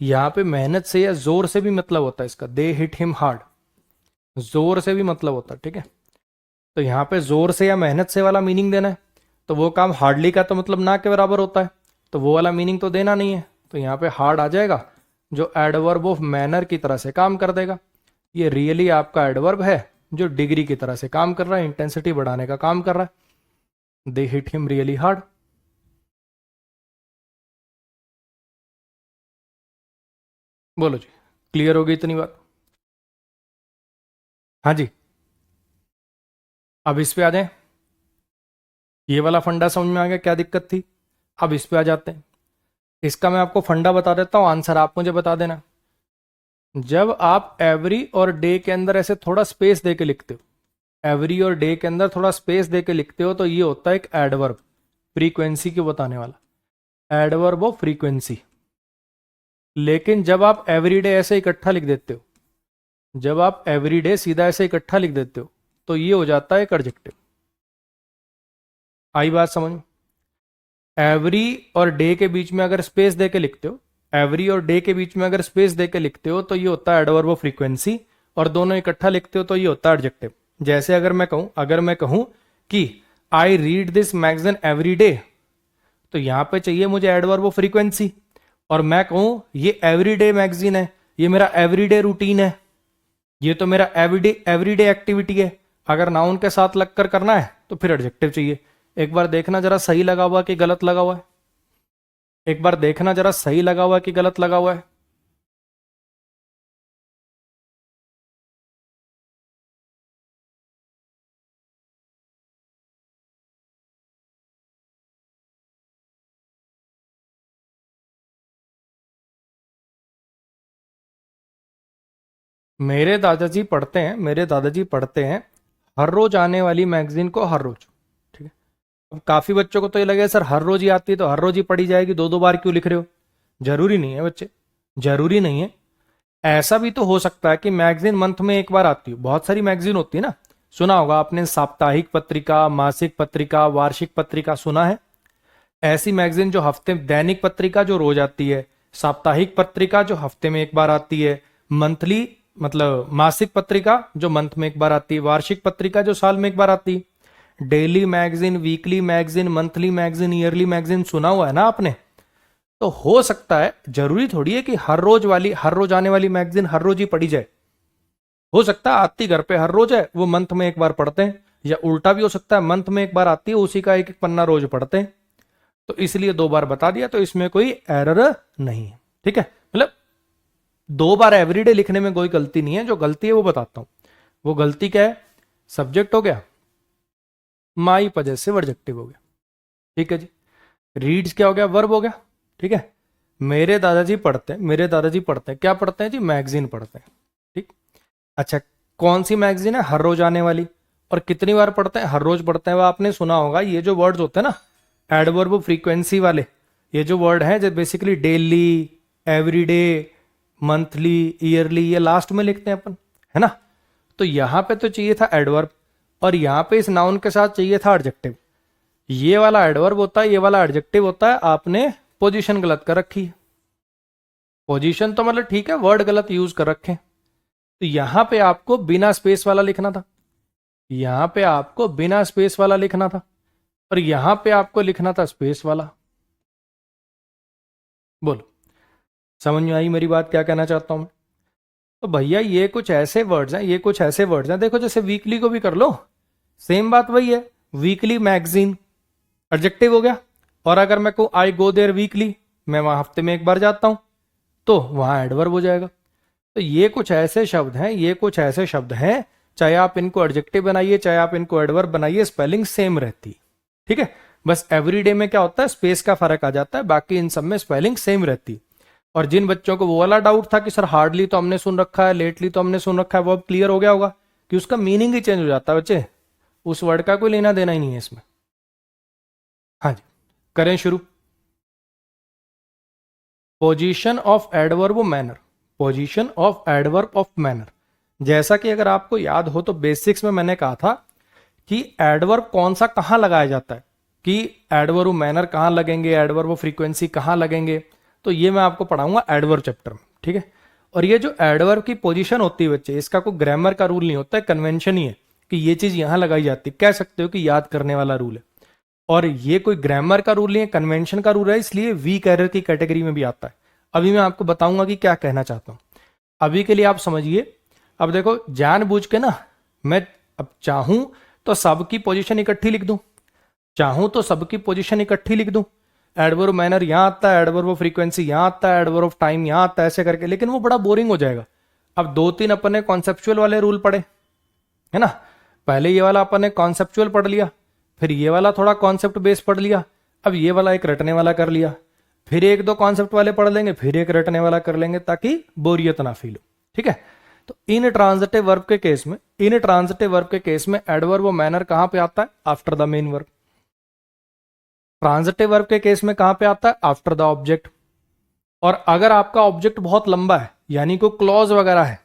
यहाँ पे मेहनत से या जोर से भी मतलब होता है इसका, दे हिट हिम हार्ड, जोर से भी मतलब होता है, ठीक है। तो यहाँ पे जोर से या मेहनत से वाला मीनिंग देना है, तो वो काम हार्डली का तो मतलब ना के बराबर होता है, तो वो वाला मीनिंग तो देना नहीं है। तो यहाँ पे हार्ड आ जाएगा जो एडवर्ब ऑफ मैनर की तरह से काम कर देगा। ये रियली आपका एडवर्ब है जो डिग्री की तरह से काम कर रहा है, इंटेंसिटी बढ़ाने का काम कर रहा है। दे हिट हिम रियली हार्ड। बोलो जी, क्लियर हो गई इतनी बात? हाँ जी, अब इस पे आ जाए। ये वाला फंडा समझ में आ गया, क्या दिक्कत थी? अब इस पे आ जाते हैं। इसका मैं आपको फंडा बता देता हूँ, आंसर आप मुझे बता देना। जब आप एवरी और डे के अंदर ऐसे थोड़ा स्पेस दे के लिखते हो, एवरी और डे के अंदर थोड़ा स्पेस दे के लिखते हो, तो ये होता है एक एडवर्ब, फ्रीक्वेंसी को बताने वाला, एडवर्ब ऑफ फ्रीक्वेंसी। लेकिन जब आप एवरीडे ऐसे इकट्ठा लिख देते हो, जब आप एवरीडे सीधा ऐसे इकट्ठा लिख देते हो, तो ये हो जाता है एक एडजेक्टिव। आई बात समझ में? एवरी और डे के बीच में अगर स्पेस दे के लिखते हो, एवरी और डे के बीच में अगर स्पेस दे के लिखते हो, तो ये होता है एडवर्ब ऑफ फ्रीक्वेंसी। और दोनों इकट्ठा लिखते हो तो ये होता है एडजेक्टिव। जैसे अगर मैं कहूं कि I read this magazine every day, तो यहां पे चाहिए मुझे एडवर्ब ऑफ फ्रीक्वेंसी। और मैं कहूं ये एवरीडे मैगजीन है, ये मेरा एवरीडे रूटीन है, ये तो मेरा एवरीडे एक्टिविटी है। अगर नाउन के साथ लगकर करना है तो फिर एडजेक्टिव चाहिए। एक बार देखना जरा सही लगा हुआ कि गलत लगा हुआ है, एक बार देखना जरा सही लगा हुआ कि गलत लगा हुआ है। मेरे दादाजी पढ़ते हैं हर रोज आने वाली मैगजीन को, हर रोज। ठीक है। अब काफी बच्चों को तो ये लगे सर हर रोज ही आती है तो हर रोज ही पढ़ी जाएगी, दो दो बार क्यों लिख रहे हो? जरूरी नहीं है बच्चे, जरूरी नहीं है। ऐसा भी तो हो सकता है कि मैगजीन मंथ में एक बार आती हो, बहुत सारी मैगजीन होती है ना। सुना होगा आपने साप्ताहिक पत्रिका, मासिक पत्रिका, वार्षिक पत्रिका, सुना है? ऐसी मैगजीन जो हफ्ते, दैनिक पत्रिका जो रोज आती है, साप्ताहिक पत्रिका जो हफ्ते में एक बार आती है, मंथली मतलब मासिक पत्रिका जो मंथ में एक बार आती है, वार्षिक पत्रिका जो साल में एक बार आती है, daily magazine, weekly magazine, monthly magazine, yearly magazine, सुना हुआ है ना आपने? तो हो सकता है, जरूरी थोड़ी है कि हर रोज आने वाली मैगजीन हर रोज ही पढ़ी जाए। हो सकता है आती घर पे हर रोज है, वो मंथ में एक बार पढ़ते हैं, या उल्टा भी हो सकता है मंथ में एक बार आती है, उसी का एक एक पन्ना रोज पढ़ते हैं। तो इसलिए दो बार बता दिया, तो इसमें कोई एरर नहीं है। ठीक है, मतलब दो बार एवरीडे लिखने में कोई गलती नहीं है। जो गलती है वो बताता हूं। वो गलती क्या है? सब्जेक्ट हो गया, माई पजेसिव एडजेक्टिव हो गया। ठीक है जी। रीड्स क्या हो गया? वर्ब हो गया। ठीक है। मेरे दादाजी पढ़ते हैं, क्या पढ़ते हैं जी? मैगजीन पढ़ते हैं। ठीक। अच्छा, कौन सी मैगजीन है? हर रोज आने वाली। और कितनी बार पढ़ते हैं? हर रोज पढ़ते हैं। वो आपने सुना होगा, ये जो वर्ड्स होते हैं ना एडवर्ब फ्रीक्वेंसी वाले, ये जो वर्ड है जो basically daily, everyday, monthly, yearly, ये लास्ट में लिखते हैं अपन, है ना। तो यहां पे तो चाहिए था एडवर्ब, और यहां पे इस नाउन के साथ चाहिए था एडजेक्टिव। ये वाला एडवर्ब होता है, ये वाला एडजेक्टिव होता है। आपने पोजीशन गलत कर रखी है। पोजीशन तो मतलब ठीक है, वर्ड गलत यूज कर रखे। तो यहां पे आपको बिना स्पेस वाला लिखना था, यहां पे आपको बिना स्पेस वाला लिखना था, और यहां पे आपको लिखना था स्पेस वाला। बोलो, समझ में आई मेरी बात, क्या कहना चाहता हूं मैं? तो भैया ये कुछ ऐसे वर्ड्स हैं, ये कुछ ऐसे वर्ड्स हैं, देखो जैसे वीकली को भी कर लो, सेम बात वही है। वीकली मैगजीन एडजेक्टिव हो गया। और अगर मैं कहूं आई गो देयर वीकली, मैं वहां हफ्ते में एक बार जाता हूं, तो वहां एडवर्ब हो जाएगा। तो ये कुछ ऐसे शब्द हैं, ये कुछ ऐसे शब्द हैं, चाहे आप इनको एडजेक्टिव बनाइए चाहे आप इनको एडवर्ब बनाइए, स्पेलिंग सेम रहती। ठीक है। बस एवरीडे में क्या होता है, स्पेस का फर्क आ जाता है, बाकी इन सब में स्पेलिंग सेम रहती। और जिन बच्चों को वो वाला डाउट था कि सर हार्डली तो हमने सुन रखा है, लेटली तो हमने सुन रखा है, वो अब क्लियर हो गया होगा कि उसका मीनिंग ही चेंज हो जाता है बच्चे, उस वर्ड का कोई लेना देना ही नहीं है इसमें। हाँ जी, करें शुरू। Position of adverb manner, position of adverb of manner. जैसा कि अगर आपको याद हो तो बेसिक्स में मैंने कहा था कि एडवर्ब कौन सा कहाँ लगाया जाता है, कि एडवर्ब मैनर कहाँ लगेंगे, एडवर्ब फ्रीक्वेंसी कहाँ लगेंगे। तो ये मैं आपको पढ़ाऊंगा एडवर्ब चैप्टर में, ठीक है। और ये जो एडवर्ब की पोजीशन होती है बच्चे, इसका कोई ग्रामर का रूल नहीं होता है, कन्वेंशन ही है कि ये चीज यहां लगाई जाती है, कह सकते हो कि याद करने वाला रूल है। और ये कोई ग्रामर का रूल नहीं है, कन्वेंशन का रूल है, इसलिए वीक एरर की कैटेगरी में भी आता है। अभी मैं आपको बताऊंगा कि क्या कहना चाहता हूं। अभी के लिए आप समझिए। अब देखो जानबूझ के ना मैं अब चाहूं तो सबकी पोजीशन इकट्ठी लिख दूं, चाहूं तो सबकी पोजीशन इकट्ठी लिख दूं, एडवर्ब मैनर यहां आता है, एडवर्ब फ्रीक्वेंसी यहां आता है, एडवर्ब टाइम यहां आता है, ऐसे करके, लेकिन वो बड़ा बोरिंग हो जाएगा। अब दो तीन अपन ने कॉन्सेप्चुअल वाले रूल पढ़े, है ना। पहले ये वाला अपन ने कॉन्सेप्चुअल पढ़ लिया, फिर ये वाला थोड़ा कॉन्सेप्ट बेस पढ़ लिया, अब ये वाला एक रटने वाला कर लिया, फिर एक दो कॉन्सेप्ट वाले पढ़ लेंगे, फिर एक रटने वाला कर लेंगे, ताकि बोरियत ना फील हो, ठीक है। तो इन ट्रांजिटिव वर्ब के केस में, इन ट्रांजिटिव वर्ब के केस में एडवर्ब व मैनर कहां पे आता है? After the main verb. Transitive verb के केस में कहां पे आता है? After the object. और अगर आपका ऑब्जेक्ट बहुत लंबा है, यानी कोई क्लॉज वगैरह है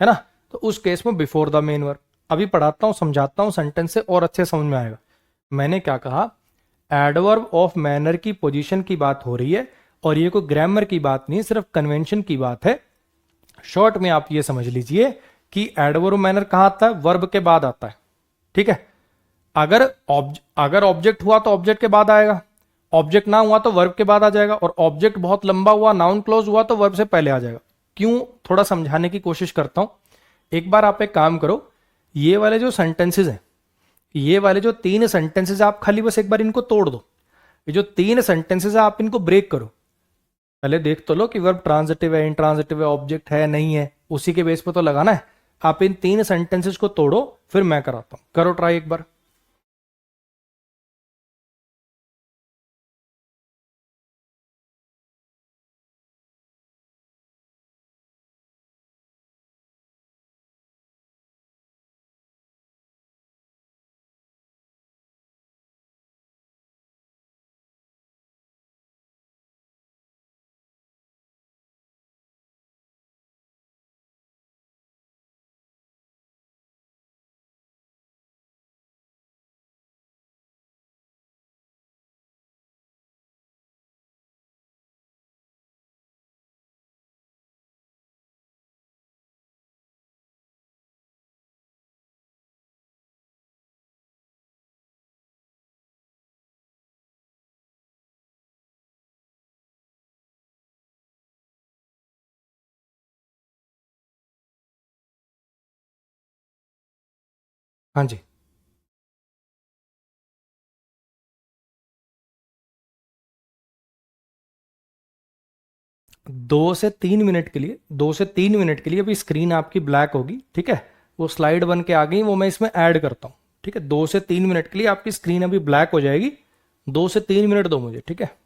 ना, तो उस केस में बिफोर द मेन वर्ब। अभी पढ़ाता हूं, समझाता हूं सेंटेंस से और अच्छे समझ में आएगा। मैंने क्या कहा? एडवर्ब ऑफ मैनर की पोजीशन की बात हो रही है, और ये कोई ग्रामर की बात नहीं, सिर्फ कन्वेंशन की बात है। शॉर्ट में आप ये समझ लीजिए कि एडवर्ब मैनर कहां आता है? वर्ब के बाद आता है, ठीक है। अगर अगर ऑब्जेक्ट हुआ तो ऑब्जेक्ट के बाद आएगा, ऑब्जेक्ट ना हुआ तो वर्ब के बाद आ जाएगा, और ऑब्जेक्ट बहुत लंबा हुआ, नाउन क्लोज हुआ, तो वर्ब से पहले आ जाएगा। क्यों? थोड़ा समझाने की कोशिश करता हूं। एक बार आप एक काम करो, ये वाले जो सेंटेंसेज हैं, ये वाले जो तीन सेंटेंसेज, आप खाली बस एक बार इनको तोड़ दो। ये जो तीन सेंटेंसेज है, आप इनको ब्रेक करो। पहले देख तो लो कि वर्ब ट्रांजिटिव है, इंट्रांजिटिव है, ऑब्जेक्ट है नहीं है, उसी के बेस पे तो लगाना है। आप इन तीन सेंटेंसेज को तोड़ो, फिर मैं कराता हूं। करो ट्राई एक बार। हाँ जी। 2 से 3 मिनट के लिए, 2 से 3 मिनट के लिए अभी स्क्रीन आपकी ब्लैक होगी, ठीक है। वो स्लाइड बन के आ गई, वो मैं इसमें ऐड करता हूँ, ठीक है। 2 से 3 मिनट के लिए आपकी स्क्रीन अभी ब्लैक हो जाएगी। 2 से 3 मिनट दो मुझे, ठीक है।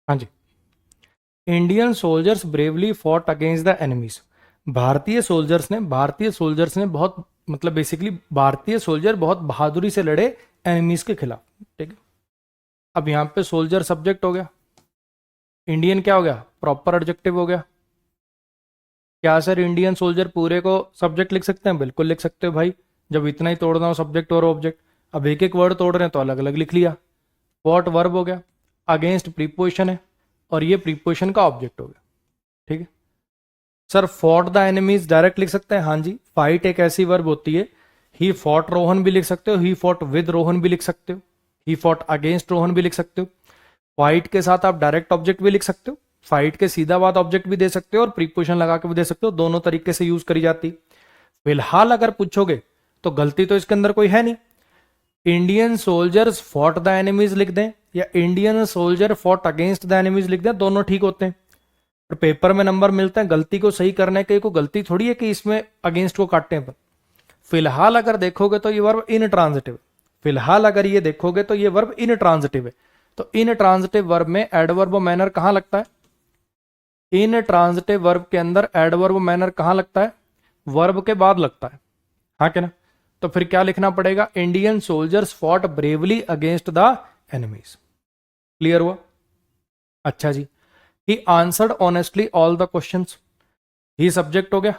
हाँ जी, Indian soldiers bravely fought against the enemies. भारतीय सोल्जर्स ने बहुत, मतलब बेसिकली भारतीय सोल्जर बहुत बहादुरी से लड़े एनिमीज के खिलाफ। ठीक है, अब यहां पे सोल्जर सब्जेक्ट हो गया, इंडियन क्या हो गया, प्रॉपर एडजेक्टिव हो गया। क्या सर इंडियन सोल्जर पूरे को सब्जेक्ट लिख सकते हैं? बिल्कुल लिख सकते हो भाई, जब इतना ही तोड़ना हो सब्जेक्ट और ऑब्जेक्ट। अब एक एक वर्ड तोड़ रहे हैं तो अलग अलग लिख लिया। वॉट वर्ब हो गया, अगेंस्ट प्रीपोजिशन है, और ये प्रीपोजिशन का ऑब्जेक्ट हो गया। ठीक है sir, fought the enemies direct लिख सकते हैं? हाँ जी, फाइट एक ऐसी वर्ब होती है, ही फॉट रोहन भी लिख सकते हो, ही फॉट विद रोहन भी लिख सकते हो, ही फॉट अगेंस्ट रोहन भी लिख सकते हो। फाइट के साथ आप डायरेक्ट ऑब्जेक्ट भी लिख सकते हो, फाइट के सीधा बाद ऑब्जेक्ट भी दे सकते हो, और प्रीपोजिशन लगा के भी दे सकते हो, दोनों तरीके से यूज करी जाती। फिलहाल अगर पूछोगे तो गलती तो इसके अंदर कोई है नहीं, Indian soldiers fought the enemies लिख दें या Indian soldier fought against the enemies लिख दें, दोनों ठीक होते हैं। और पेपर में नंबर मिलते हैं गलती को सही करने के, कोई गलती थोड़ी है कि इसमें अगेंस्ट को काटते हैं। फिलहाल अगर देखोगे तो ये वर्ब इन ट्रांजिटिव, फिलहाल अगर ये देखोगे तो ये वर्ब इन ट्रांजिटिव है। तो इन ट्रांजिटिव वर्ब में एडवर्ब मैनर कहां लगता है? इन ट्रांजिटिव वर्ब के अंदर एडवर्ब मैनर कहां लगता है? वर्ब के बाद लगता है, हाँ क्या ना? तो फिर क्या लिखना पड़ेगा? Indian soldiers fought bravely against the enemies. Clear हुआ? अच्छा जी, he answered honestly all the questions. He subject हो गया,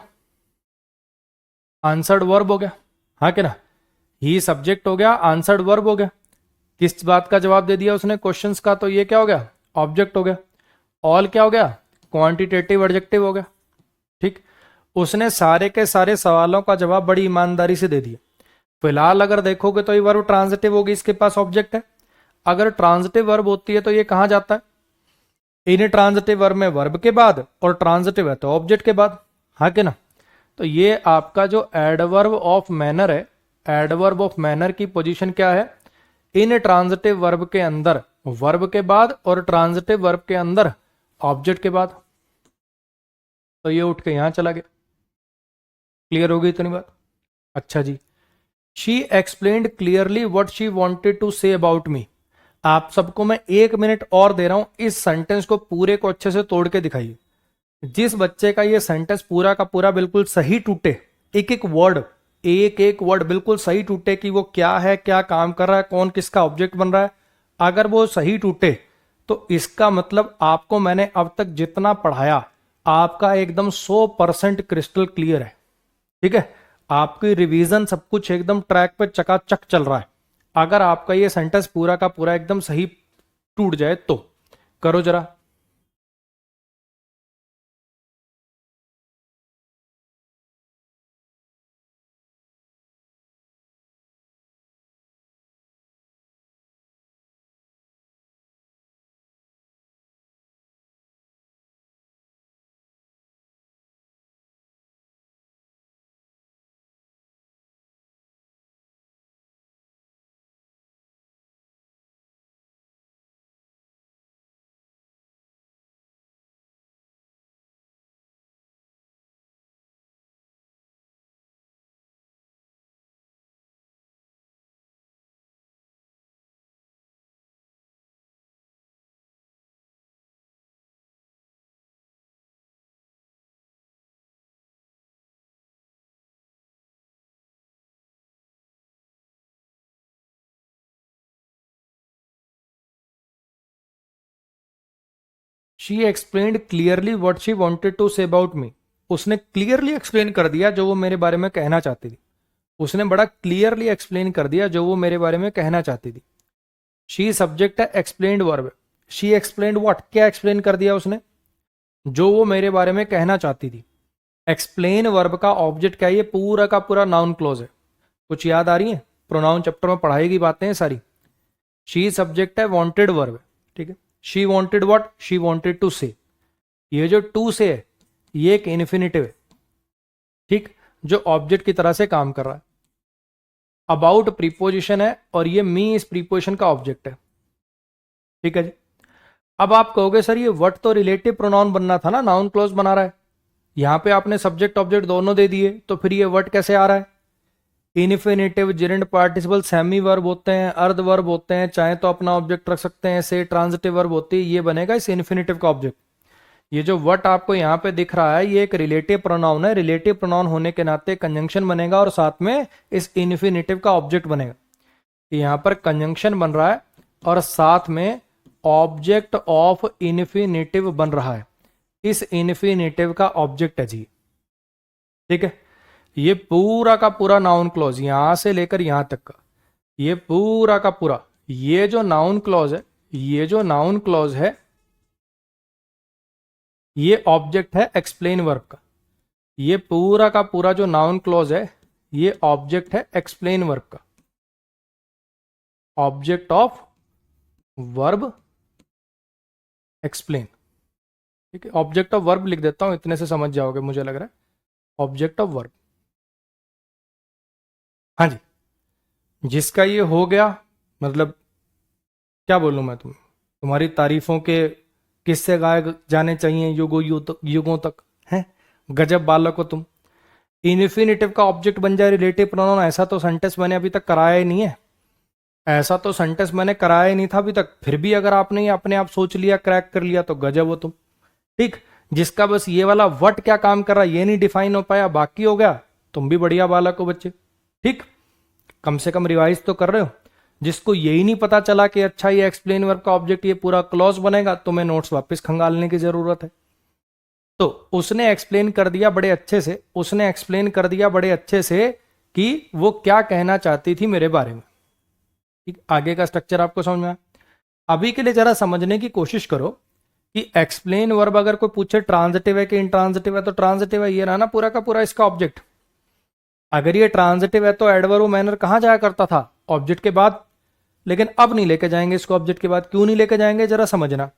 आंसर्ड वर्ब हो गया, हाँ क्या ना? ही सब्जेक्ट हो गया, आंसर्ड वर्ब हो गया। किस बात का जवाब दे दिया उसने? क्वेश्चंस का। तो ये क्या हो गया? ऑब्जेक्ट हो गया। ऑल क्या हो गया? क्वांटिटेटिव एडजेक्टिव हो गया। ठीक, उसने सारे के सारे सवालों का जवाब बड़ी ईमानदारी से दे दिया। फिलहाल अगर देखोगे तो ये वर्ब ट्रांजिटिव होगी, इसके पास ऑब्जेक्ट है। अगर ट्रांजिटिव वर्ब होती है तो ये कहां जाता है? इन ट्रांजिटिव वर्ब में वर्ब के बाद, और ट्रांजिटिव है तो ऑब्जेक्ट के बाद, हाँ कि ना? तो ये आपका जो एडवर्ब ऑफ मैनर है, एडवर्ब ऑफ मैनर की पोजीशन क्या है? इन ट्रांजिटिव वर्ब के अंदर वर्ब के बाद, और ट्रांजिटिव वर्ब के अंदर ऑब्जेक्ट के बाद। तो ये उठ के यहां चला गया। क्लियर हो गई इतनी बात? अच्छा जी, she explained clearly what she wanted to say about me. आप सबको मैं 1 मिनट और दे रहा हूं, इस सेंटेंस को पूरे को अच्छे से तोड़ के दिखाइए। जिस बच्चे का ये सेंटेंस पूरा का पूरा बिल्कुल सही टूटे, एक एक वर्ड बिल्कुल सही टूटे कि वो क्या है, क्या काम कर रहा है, कौन किसका ऑब्जेक्ट बन रहा है, अगर वो सही टूटे तो इसका मतलब आपको मैंने अब तक जितना पढ़ाया आपका एकदम 100% क्रिस्टल क्लियर है। ठीक है, आपकी रिवीजन सब कुछ एकदम ट्रैक पे चकाचक चल रहा है। अगर आपका ये सेंटेंस पूरा का पूरा एकदम सही टूट जाए तो करो जरा। She explained clearly what she wanted to say about me. उसने क्लियरली एक्सप्लेन कर दिया जो वो मेरे बारे में कहना चाहती थी। उसने बड़ा क्लियरली एक्सप्लेन कर दिया जो वो मेरे बारे में कहना चाहती थी। शी सब्जेक्ट है, explained verb. She explained what, क्या एक्सप्लेन कर दिया उसने? जो वो मेरे बारे में कहना चाहती थी। एक्सप्लेन वर्ब का ऑब्जेक्ट क्या है? ये पूरा का पूरा नाउन क्लोज है। कुछ याद आ रही है? प्रोनाउन चैप्टर में पढ़ाई की बातें हैं सारी। शी सब्जेक्ट है, वांटेड वर्ब है। ठीक है, she wanted what? She wanted to say. ये जो टू से है ये एक इन्फिनेटिव है, ठीक, जो ऑब्जेक्ट की तरह से काम कर रहा है। अबाउट प्रीपोजिशन है और ये मी इस प्रीपोजिशन का ऑब्जेक्ट है। ठीक है जी। अब आप कहोगे सर ये व्हाट तो रिलेटिव प्रोनाउन बनना था ना, नाउन क्लोज बना रहा है। यहां पे आपने सब्जेक्ट ऑब्जेक्ट दोनों दे दिए, तो फिर ये व्हाट कैसे आ रहा है? इन्फिनेटिव, जिरेंट पार्टिसिपल, सेमी वर्ब होते हैं, अर्ध वर्ब होते हैं, चाहे तो अपना ऑब्जेक्ट रख सकते हैं, से ट्रांजिटिव वर्ब होती है, ये बनेगा इस इन्फिनेटिव का ऑब्जेक्ट। ये जो वट आपको यहाँ पे दिख रहा है ये एक रिलेटिव प्रोनाउन है, रिलेटिव प्रोनाउन होने के नाते कंजंक्शन बनेगा और साथ में इस इन्फिनेटिव का ऑब्जेक्ट बनेगा। यहाँ पर कंजंक्शन बन रहा है और साथ में ऑब्जेक्ट ऑफ इन्फिनेटिव बन रहा है, इस इन्फिनेटिव का ऑब्जेक्ट है जी। ठीक है, ये पूरा का पूरा नाउन क्लॉज यहां से लेकर यहां तक का, ये पूरा का पूरा, ये जो नाउन क्लॉज है, ये जो नाउन क्लॉज है ये ऑब्जेक्ट है एक्सप्लेन वर्ब का। ये पूरा का पूरा जो नाउन क्लॉज है ये ऑब्जेक्ट है एक्सप्लेन वर्ब का, ऑब्जेक्ट ऑफ वर्ब एक्सप्लेन। ठीक है, ऑब्जेक्ट ऑफ वर्ब लिख देता हूं, इतने से समझ जाओगे मुझे लग रहा है, ऑब्जेक्ट ऑफ वर्ब। हाँ जी, जिसका ये हो गया, मतलब क्या बोलूं मैं, तुम्हारी तारीफों के किससे गाए जाने चाहिए युगों तक हैं, गजब बालक हो तुम। इन्फिनेटिव का ऑब्जेक्ट बन जाए रिलेटिव प्रोनाउन, ऐसा तो सेंटेंस मैंने अभी तक कराया ही नहीं है, ऐसा तो सेंटेंस मैंने कराया ही नहीं था अभी तक, फिर भी अगर आपने ये अपने आप सोच लिया, क्रैक कर लिया तो गजब हो तुम। ठीक, जिसका बस ये वाला वट क्या काम कर रहा है ये नहीं डिफाइन हो पाया, बाकी हो गया, तुम भी बढ़िया बालक हो बच्चे। ठीक, कम से कम रिवाइज तो कर रहे हो। जिसको यही नहीं पता चला कि अच्छा ये एक्सप्लेन वर्ब का ऑब्जेक्ट ये पूरा क्लॉज बनेगा, तुम्हें नोट्स वापस खंगालने की जरूरत है। तो उसने एक्सप्लेन कर दिया बड़े अच्छे से, उसने एक्सप्लेन कर दिया बड़े अच्छे से कि वो क्या कहना चाहती थी मेरे बारे में। ठीक, आगे का स्ट्रक्चर आपको समझ में आया। अभी के लिए जरा समझने की कोशिश करो कि एक्सप्लेन वर्ब अगर कोई पूछे ट्रांजिटिव है कि इंट्रांजिटिव है, तो ट्रांजिटिव है, ये रहा ना पूरा का पूरा इसका ऑब्जेक्ट। अगर ये ट्रांजिटिव है तो एडवर्ब मैनर कहां जाया करता था, ऑब्जेक्ट के बाद, लेकिन अब नहीं लेके जाएंगे इसको ऑब्जेक्ट के बाद। क्यों नहीं लेके जाएंगे जरा समझना।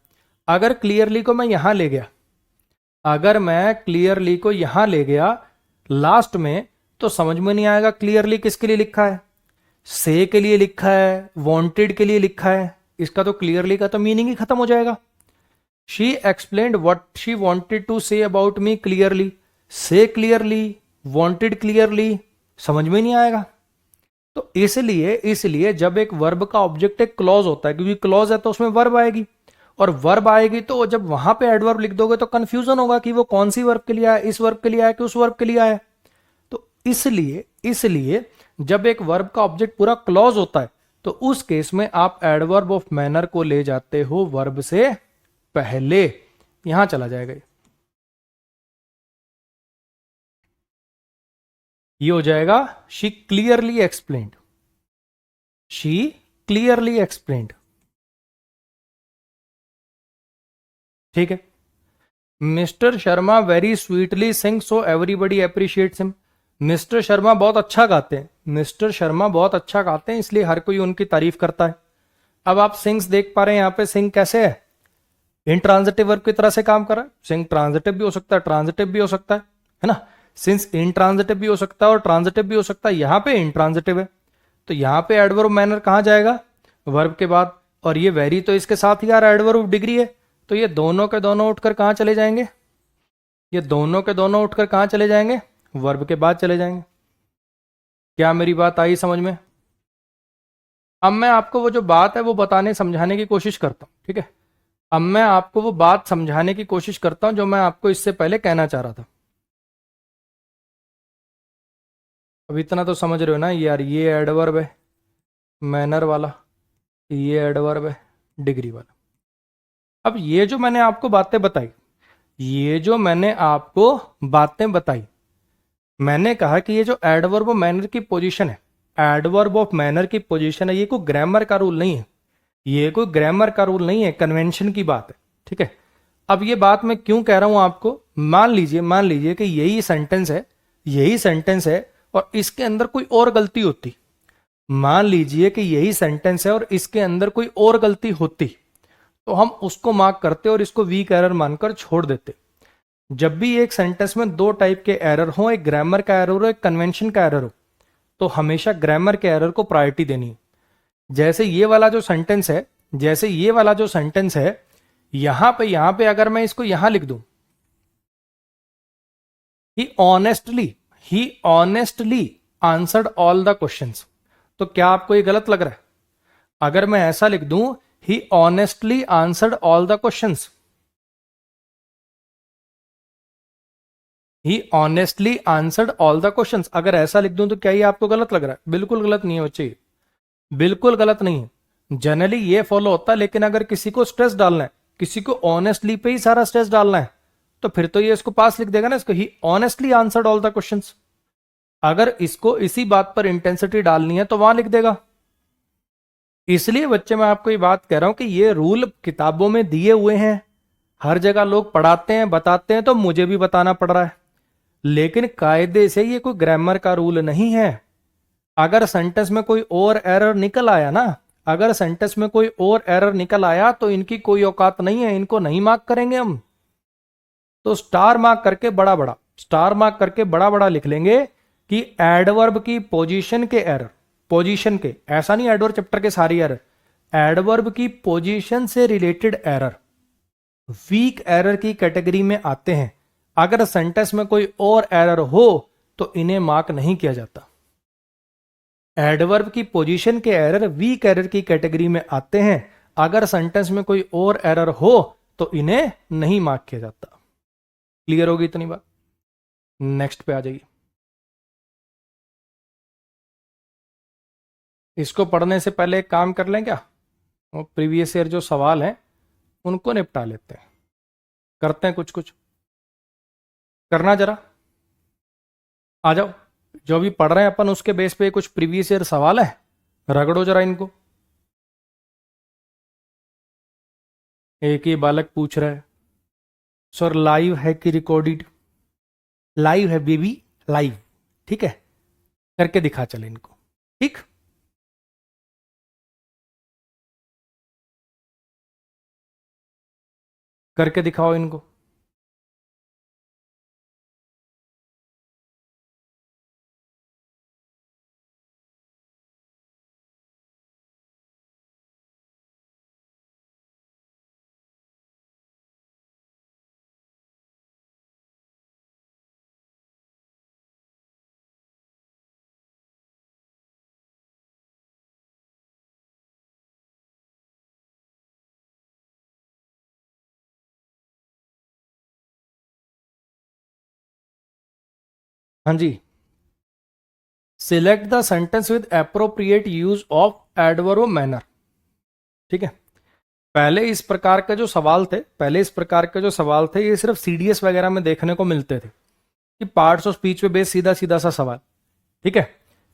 अगर क्लियरली को मैं यहां ले गया, अगर मैं क्लियरली को यहां ले गया लास्ट में, तो समझ में नहीं आएगा क्लियरली किसके लिए लिखा है, से के लिए लिखा है, वांटेड के लिए लिखा है, इसका तो क्लियरली का तो मीनिंग ही खत्म हो जाएगा। She explained what she wanted to say about me clearly, say clearly, wanted clearly, समझ में नहीं आएगा। तो इसलिए जब एक वर्ब का ऑब्जेक्ट एक क्लॉज होता है, क्योंकि क्लॉज है तो उसमें वर्ब आएगी, और वर्ब आएगी तो जब वहां पे एडवर्ब लिख दोगे तो कंफ्यूजन होगा कि वो कौन सी वर्ब के लिए आया, इस वर्ब के लिए आया कि उस वर्ब के लिए आया। तो इसलिए जब एक वर्ब का ऑब्जेक्ट पूरा क्लॉज होता है तो उस केस में आप एडवर्ब ऑफ मैनर को ले जाते हो वर्ब से पहले। यहां चला जाएगा, ये हो जाएगा she clearly explained, she clearly explained. ठीक है, mister Sharma very sweetly sing so everybody appreciates him. Mister Sharma बहुत अच्छा गाते हैं, मिस्टर शर्मा बहुत अच्छा गाते हैं इसलिए हर कोई उनकी तारीफ करता है। अब आप सिंग्स देख पा रहे हैं, यहां पे सिंग कैसे है, इंट्रांजिटिव वर्ब की तरह से काम कर रहा है। सिंग ट्रांजिटिव भी हो सकता है, ट्रांजिटिव भी हो सकता है ना। सिंस इंट्रांजिटिव भी हो सकता है और ट्रांजिटिव भी हो सकता है, यहां पे इंट्रांजिटिव है तो यहां पे एडवर्ब मैनर कहां जाएगा, वर्ब के बाद। और ये वेरी तो इसके साथ ही यार एडवर्ब डिग्री है, तो ये दोनों के दोनों उठकर कहां चले जाएंगे, ये दोनों के दोनों उठकर कहां चले जाएंगे, वर्ब के बाद चले जाएंगे। क्या मेरी बात आई समझ में। अब मैं आपको वो जो बात है वो बताने समझाने की कोशिश करता हूं। ठीक है, अब मैं आपको वो बात समझाने की कोशिश करता हूं जो मैं आपको इससे पहले कहना चाह रहा था। अब इतना तो समझ रहे हो ना यार, ये एडवर्ब है मैनर वाला, ये एडवर्ब है डिग्री वाला। अब ये जो मैंने आपको बातें बताई, ये जो मैंने आपको बातें बताई, मैंने कहा कि ये जो एडवर्ब ऑफ मैनर की पोजीशन है, एडवर्ब ऑफ मैनर की पोजीशन है, ये कोई ग्रामर का रूल नहीं है, ये कोई ग्रामर का रूल नहीं है, कन्वेंशन की बात है। ठीक है, अब ये बात मैं क्यों कह रहा हूं आपको, मान लीजिए कि यही सेंटेंस है, यही सेंटेंस है और इसके अंदर कोई और गलती होती, मान लीजिए कि यही सेंटेंस है और इसके अंदर कोई और गलती होती, तो हम उसको मार्क करते और इसको वीक एरर मानकर छोड़ देते। जब भी एक सेंटेंस में दो टाइप के एरर हो, एक ग्रामर का एरर हो, एक कन्वेंशन का एरर हो, तो हमेशा ग्रामर के एरर को प्रायोरिटी देनी है। जैसे ये वाला जो सेंटेंस है, जैसे ये वाला जो सेंटेंस है, यहां पे अगर मैं इसको यहां लिख दूं, he honestly answered all the questions, तो क्या आपको ये गलत लग रहा है? अगर मैं ऐसा लिख दूं, he honestly answered all the questions, he honestly answered all the questions, अगर ऐसा लिख दूं तो क्या ये आपको गलत लग रहा है? बिल्कुल गलत नहीं है बच्चे, बिल्कुल गलत नहीं है। जनरली ये फॉलो होता है, लेकिन अगर किसी को स्ट्रेस डालना है, किसी को ऑनेस्टली पे ही सारा स्ट्रेस डालना है, तो फिर तो ये इसको पास लिख देगा ना, इसको he honestly answered all the questions. अगर इसको इसी बात पर इंटेंसिटी डालनी है तो वहां लिख देगा। इसलिए बच्चे मैं आपको ये बात कह रहा हूं कि ये रूल किताबों में दिए हुए हैं, हर जगह लोग पढ़ाते हैं, बताते हैं, तो मुझे भी बताना पड़ रहा है, लेकिन कायदे से ये कोई ग्रामर का रूल नहीं है। अगर सेंटेंस में कोई और एरर निकल आया ना, अगर सेंटेंस में कोई और एरर निकल आया तो इनकी कोई औकात नहीं है, इनको नहीं मार्क करेंगे हम। तो स्टार मार्क करके बड़ा बड़ा, स्टार मार्क करके बड़ा बड़ा लिख लेंगे कि एडवर्ब की पोजीशन के एरर, पोजीशन के, ऐसा नहीं एडवर्ब चैप्टर के सारी एरर, एडवर्ब की पोजीशन से रिलेटेड एरर वीक एरर की कैटेगरी में आते हैं। अगर सेंटेंस में कोई और एरर हो तो इन्हें मार्क नहीं किया जाता। एडवर्ब की पोजीशन के एरर वीक एरर की कैटेगरी में आते हैं, अगर सेंटेंस में कोई और एरर हो तो इन्हें नहीं मार्क किया जाता। क्लियर होगी इतनी बात? नेक्स्ट पे आ जाइए। इसको पढ़ने से पहले एक काम कर लें क्या, वो प्रीवियस ईयर जो सवाल हैं उनको निपटा लेते हैं, करते हैं कुछ कुछ, करना जरा, आ जाओ। जो भी पढ़ रहे हैं अपन उसके बेस पे कुछ प्रीवियस ईयर सवाल है, रगड़ो जरा इनको। एक ही बालक पूछ रहा है, सर लाइव है कि रिकॉर्डेड? लाइव है बेबी, लाइव, ठीक है, करके दिखा चले इनको, ठीक। करके दिखाओ इनको। हाँ जी, select the sentence with appropriate use of adverb manner, ठीक है। पहले इस प्रकार के जो सवाल थे, पहले इस प्रकार के जो सवाल थे ये सिर्फ सीडीएस वगैरह में देखने को मिलते थे कि पार्ट्स ऑफ स्पीच पे बेस सीधा सीधा सा सवाल, ठीक है।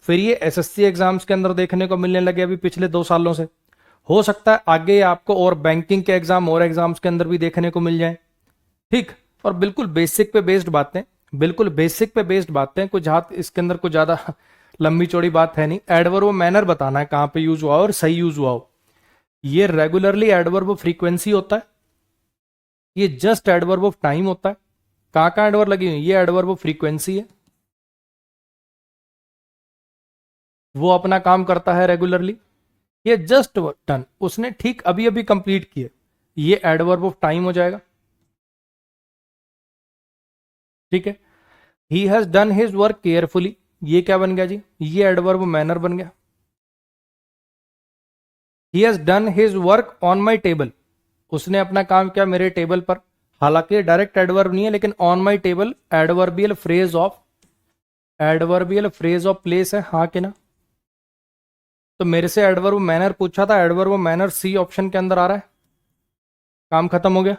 फिर ये एसएससी एग्जाम्स के अंदर देखने को मिलने लगे अभी पिछले 2 सालों से। हो सकता है आगे आपको और बैंकिंग के एग्जाम और एग्जाम्स के अंदर भी देखने को मिल जाए, ठीक। और बिल्कुल बेसिक पे बेस्ड बातें, बिल्कुल बेसिक पे बेस्ड बातें, कुछ हाथ इसके अंदर कुछ ज्यादा लंबी चौड़ी बात है नहीं। एडवर्ब मैनर बताना है कहां पे यूज हुआ और सही यूज हुआ हो। ये रेगुलरली एडवर्ब फ्रीक्वेंसी होता है, ये जस्ट एडवर्ब ऑफ टाइम होता है। कहां कहां एडवर्ब लगी हुई, ये एडवर्ब ऑफ फ्रीक्वेंसी है, वो अपना काम करता है रेगुलरली। ये जस्ट डन, उसने ठीक अभी अभी कंप्लीट किए, ये एडवर्ब ऑफ टाइम हो जाएगा, ठीक है। He has done his work carefully, ये क्या बन गया जी, ये एडवर्ब मैनर बन गया। He has done his work on my table, उसने अपना काम किया मेरे टेबल पर। हालांकि डायरेक्ट एडवर्ब नहीं है, लेकिन on my table adverbial phrase of, adverbial phrase of place है, हाँ कि ना। तो मेरे से एडवर्ब मैनर पूछा था, एडवर्ब मैनर सी ऑप्शन के अंदर आ रहा है, काम खत्म हो गया।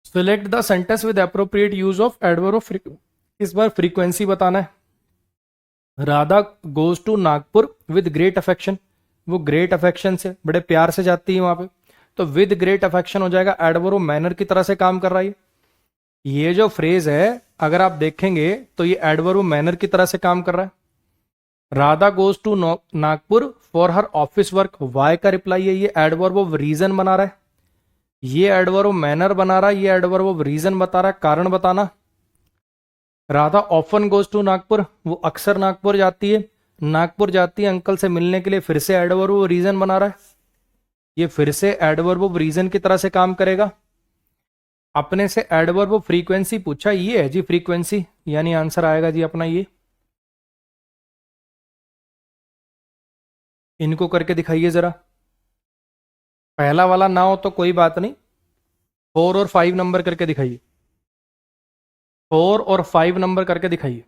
Select the sentence with appropriate use of adverb of, इस बार फ्रीक्वेंसी बताना है। Radha goes to Nagpur with great affection, वो ग्रेट अफेक्शन से, बड़े प्यार से जाती है वहां पे, तो विद ग्रेट अफेक्शन हो जाएगा, एडवर्ब मैनर की तरह से काम कर रहा है। ये जो फ्रेज है अगर आप देखेंगे तो ये एडवर्ब मैनर की तरह से काम कर रहा है। Radha goes to Nagpur for her office work, why का रिप्लाई है, ये एडवर्ब ऑफ रीजन बना रहा है, ये एडवर्ब मैनर बना रहा है, ये एडवर्ब ऑफ रीजन बता रहा है, कारण बताना। Radha often goes to Nagpur, वो अक्सर नागपुर जाती है, नागपुर जाती है अंकल से मिलने के लिए, फिर से एडवर्ब ऑफ रीजन बना रहा है, ये फिर से एडवर्ब ऑफ रीजन की तरह से काम करेगा। अपने से एडवर्ब फ्रीक्वेंसी पूछा, ये है जी फ्रीक्वेंसी, यानी आंसर आएगा जी अपना ये। इनको करके दिखाइए जरा। पहला वाला ना हो तो कोई बात नहीं, 4 और 5 नंबर करके दिखाइए। 4 और 5 नंबर करके दिखाइए।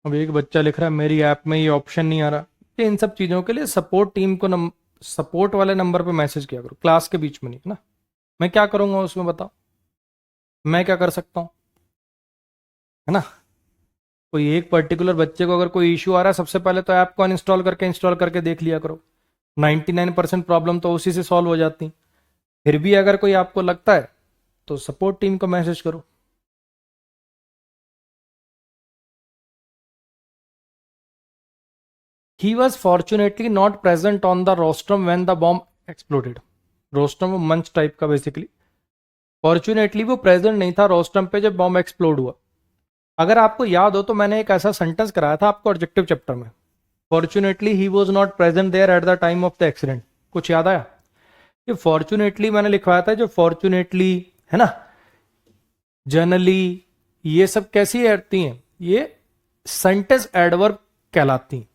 अब एक बच्चा लिख रहा है मेरी ऐप में ये ऑप्शन नहीं आ रहा। ये इन सब चीजों के लिए सपोर्ट टीम को सपोर्ट वाले नंबर पे मैसेज किया करो, क्लास के बीच में नहीं, है ना। मैं क्या करूंगा उसमें बताओ, मैं क्या कर सकता हूँ, है ना। कोई एक पर्टिकुलर बच्चे को अगर कोई इशू आ रहा है, सबसे पहले तो ऐप को अनइंस्टॉल करके इंस्टॉल करके देख लिया करो। 99% प्रॉब्लम तो उसी से सॉल्व हो जाती। फिर भी अगर कोई आपको लगता है तो सपोर्ट टीम को मैसेज करो। He was fortunately not present on the rostrum when the bomb exploded. Rostrum मंच टाइप का बेसिकली। फॉर्चुनेटली वो प्रेजेंट नहीं था रोस्ट्रम पे जब बॉम्ब एक्सप्लोड हुआ। अगर आपको याद हो तो मैंने एक ऐसा सेंटेंस कराया था आपको ऑब्जेक्टिव चैप्टर में, fortunately he was not present there at the time of the accident. कुछ याद आया? ये फॉर्चुनेटली मैंने लिखवाया था, जो फॉर्चुनेटली है ना, जनरली, ये सब कैसी आती हैं, ये सेंटेंस एडवर्ब कहलाती हैं।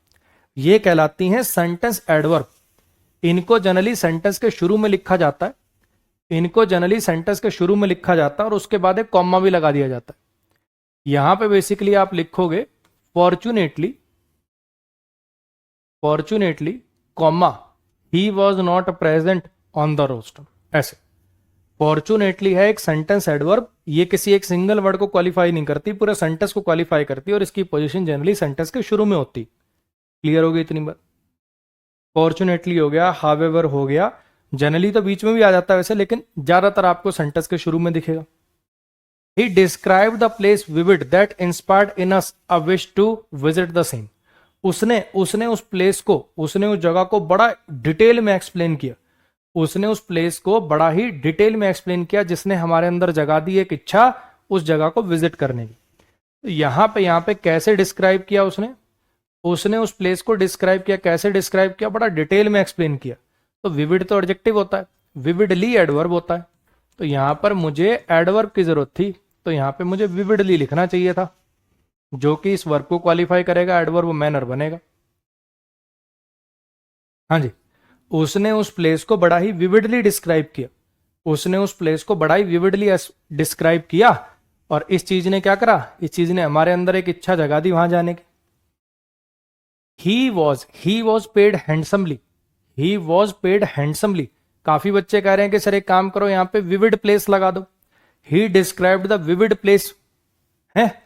ये कहलाती हैं सेंटेंस एडवर्ब। इनको जनरली सेंटेंस के शुरू में लिखा जाता है, इनको जनरली सेंटेंस के शुरू में लिखा जाता है और उसके बाद एक कॉमा भी लगा दिया जाता है। यहां पे बेसिकली आप लिखोगे fortunately, fortunately comma he was not present on the roster, ऐसे। फॉर्चुनेटली है एक सेंटेंस एडवर्ब, ये किसी एक सिंगल वर्ड को क्वालिफाई नहीं करती, पूरे सेंटेंस को क्वालिफाई करती है और इसकी पोजीशन जनरली सेंटेंस के शुरू में होती। क्लियर हो गई इतनी बात? फॉर्चुनेटली हो गया, हावेवर हो गया, जनरली तो बीच में भी आ जाता है वैसे, लेकिन ज्यादातर आपको सेंटेंस के शुरू में दिखेगा। He describe the place vivid that inspired in us a wish to visit the same. उसने उसने उस प्लेस को, उसने उस जगह को बड़ा डिटेल में एक्सप्लेन किया। उसने उस प्लेस को बड़ा ही डिटेल में एक्सप्लेन किया, जिसने हमारे अंदर जगा दी एक इच्छा उस जगह को विजिट करने की। तो यहां पे कैसे डिस्क्राइब किया उसने? उसने उस प्लेस को डिस्क्राइब किया, कैसे डिस्क्राइब किया? बड़ा डिटेल में एक्सप्लेन किया। तो विविड तो एडजेक्टिव होता है, विविडली एडवर्ब होता है। तो यहां पर मुझे एडवर्ब की जरूरत थी, तो यहां पे मुझे विविडली लिखना चाहिए था, जो कि इस वर्ब को क्वालिफाई करेगा, एडवर्ब मैनर बनेगा। हाँ जी, उसने उस प्लेस को बड़ा ही विविडली डिस्क्राइब किया, उसने उस प्लेस को बड़ा ही विविडली डिस्क्राइब किया, और इस चीज ने क्या करा? इस चीज ने हमारे अंदर एक इच्छा जगा दी वहां जाने की। ही was paid handsomely, he was paid handsomely. काफी बच्चे कह रहे हैं कि सर एक काम करो, यहां पे विविड प्लेस लगा दो। ही डिस्क्राइब्ड द विविड प्लेस, है,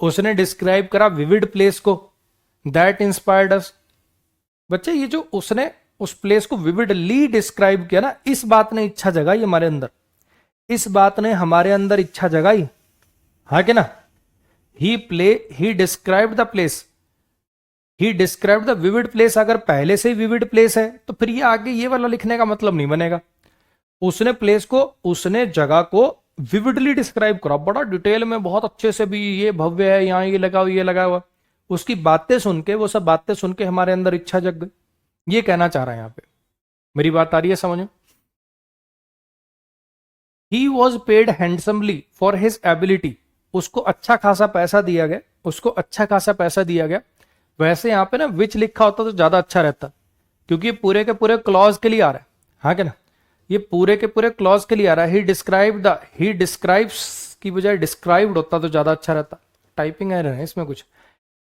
उसने डिस्क्राइब करा विविड प्लेस को, दैट इंस्पायर्ड अस। बच्चे ये जो उसने उस प्लेस को विविडली डिस्क्राइब किया ना, इस बात ने इच्छा जगाई हमारे अंदर, इस बात ने हमारे अंदर इच्छा जगाई, हाँ कि ना। He describe the place, he describe the vivid place. अगर पहले से ही विविड प्लेस है तो फिर ये आगे ये वाला लिखने का मतलब नहीं बनेगा। उसने प्लेस को, उसने जगह को विविडली डिस्क्राइब करा, बड़ा डिटेल में, बहुत अच्छे से भी, ये भव्य है, यहाँ ये लगा हुआ, ये लगा हुआ। उसकी बातें सुन के, वो सब बातें सुन के हमारे अंदर इच्छा जग गई। ये कहना चाह रहा है यहां पे। मेरी बात आ रही है समझ में? ही was paid handsomely for his ability. उसको अच्छा खासा पैसा दिया गया, उसको अच्छा खासा पैसा दिया गया। वैसे यहां पे ना विच लिखा होता तो ज्यादा अच्छा रहता, क्योंकि ये पूरे के पूरे क्लॉज के लिए आ रहा है, हाँ क्या ना, ये पूरे के पूरे क्लॉज के लिए आ रहा है। ही डिस्क्राइब्स की बजाय डिस्क्राइब्ड होता तो ज्यादा अच्छा रहता। टाइपिंग एरर है इसमें कुछ।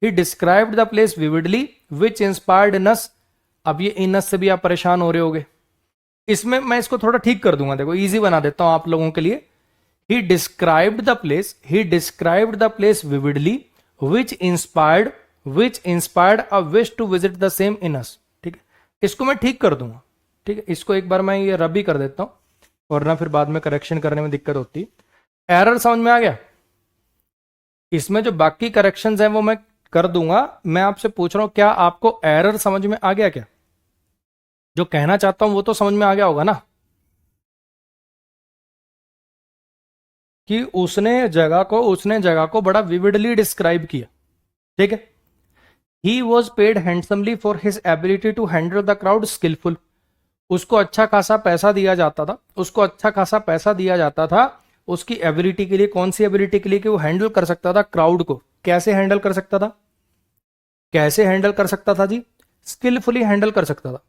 He described the place vividly which inspired in us. अब ये इन अस से भी आप परेशान हो रहे होगे, इसमें मैं इसको थोड़ा ठीक कर दूंगा, देखो इजी बना देता हूं आप लोगों के लिए। He described the place, he described the place vividly which inspired a wish to visit the same in us. ठीक है, इसको मैं ठीक कर दूंगा। ठीक है, इसको एक बार मैं ये रबी कर देता हूं, और ना फिर बाद में करेक्शन करने में दिक्कत होती। एरर समझ में आ गया? इसमें जो बाकी करेक्शंस हैं वो मैं कर दूंगा। मैं आपसे पूछ रहा हूं, क्या आपको एरर समझ में आ गया? क्या जो कहना चाहता हूं वो तो समझ में आ गया होगा ना? कि उसने जगह को बड़ा विविडली डिस्क्राइब किया। ठीक है। He was paid handsomely for his ability to handle the crowd skilful. उसको अच्छा खासा पैसा दिया जाता था, उसको अच्छा खासा पैसा दिया जाता था उसकी एबिलिटी के लिए। कौन सी एबिलिटी के लिए? कि वो हैंडल कर सकता था क्राउड को। कैसे हैंडल कर सकता था? कैसे हैंडल कर सकता था जी? स्किलफुली हैंडल कर सकता था।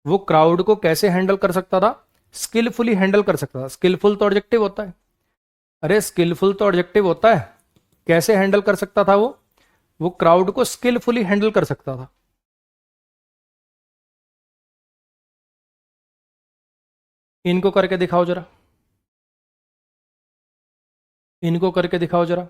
वो क्राउड को कैसे हैंडल कर सकता था? स्किलफुली हैंडल कर सकता था। स्किलफुल तो ऑब्जेक्टिव होता है। अरे स्किलफुल तो ऑब्जेक्टिव होता है। कैसे हैंडल कर सकता था वो क्राउड को स्किलफुली हैंडल कर सकता था। इनको करके दिखाओ जरा, इनको करके दिखाओ जरा।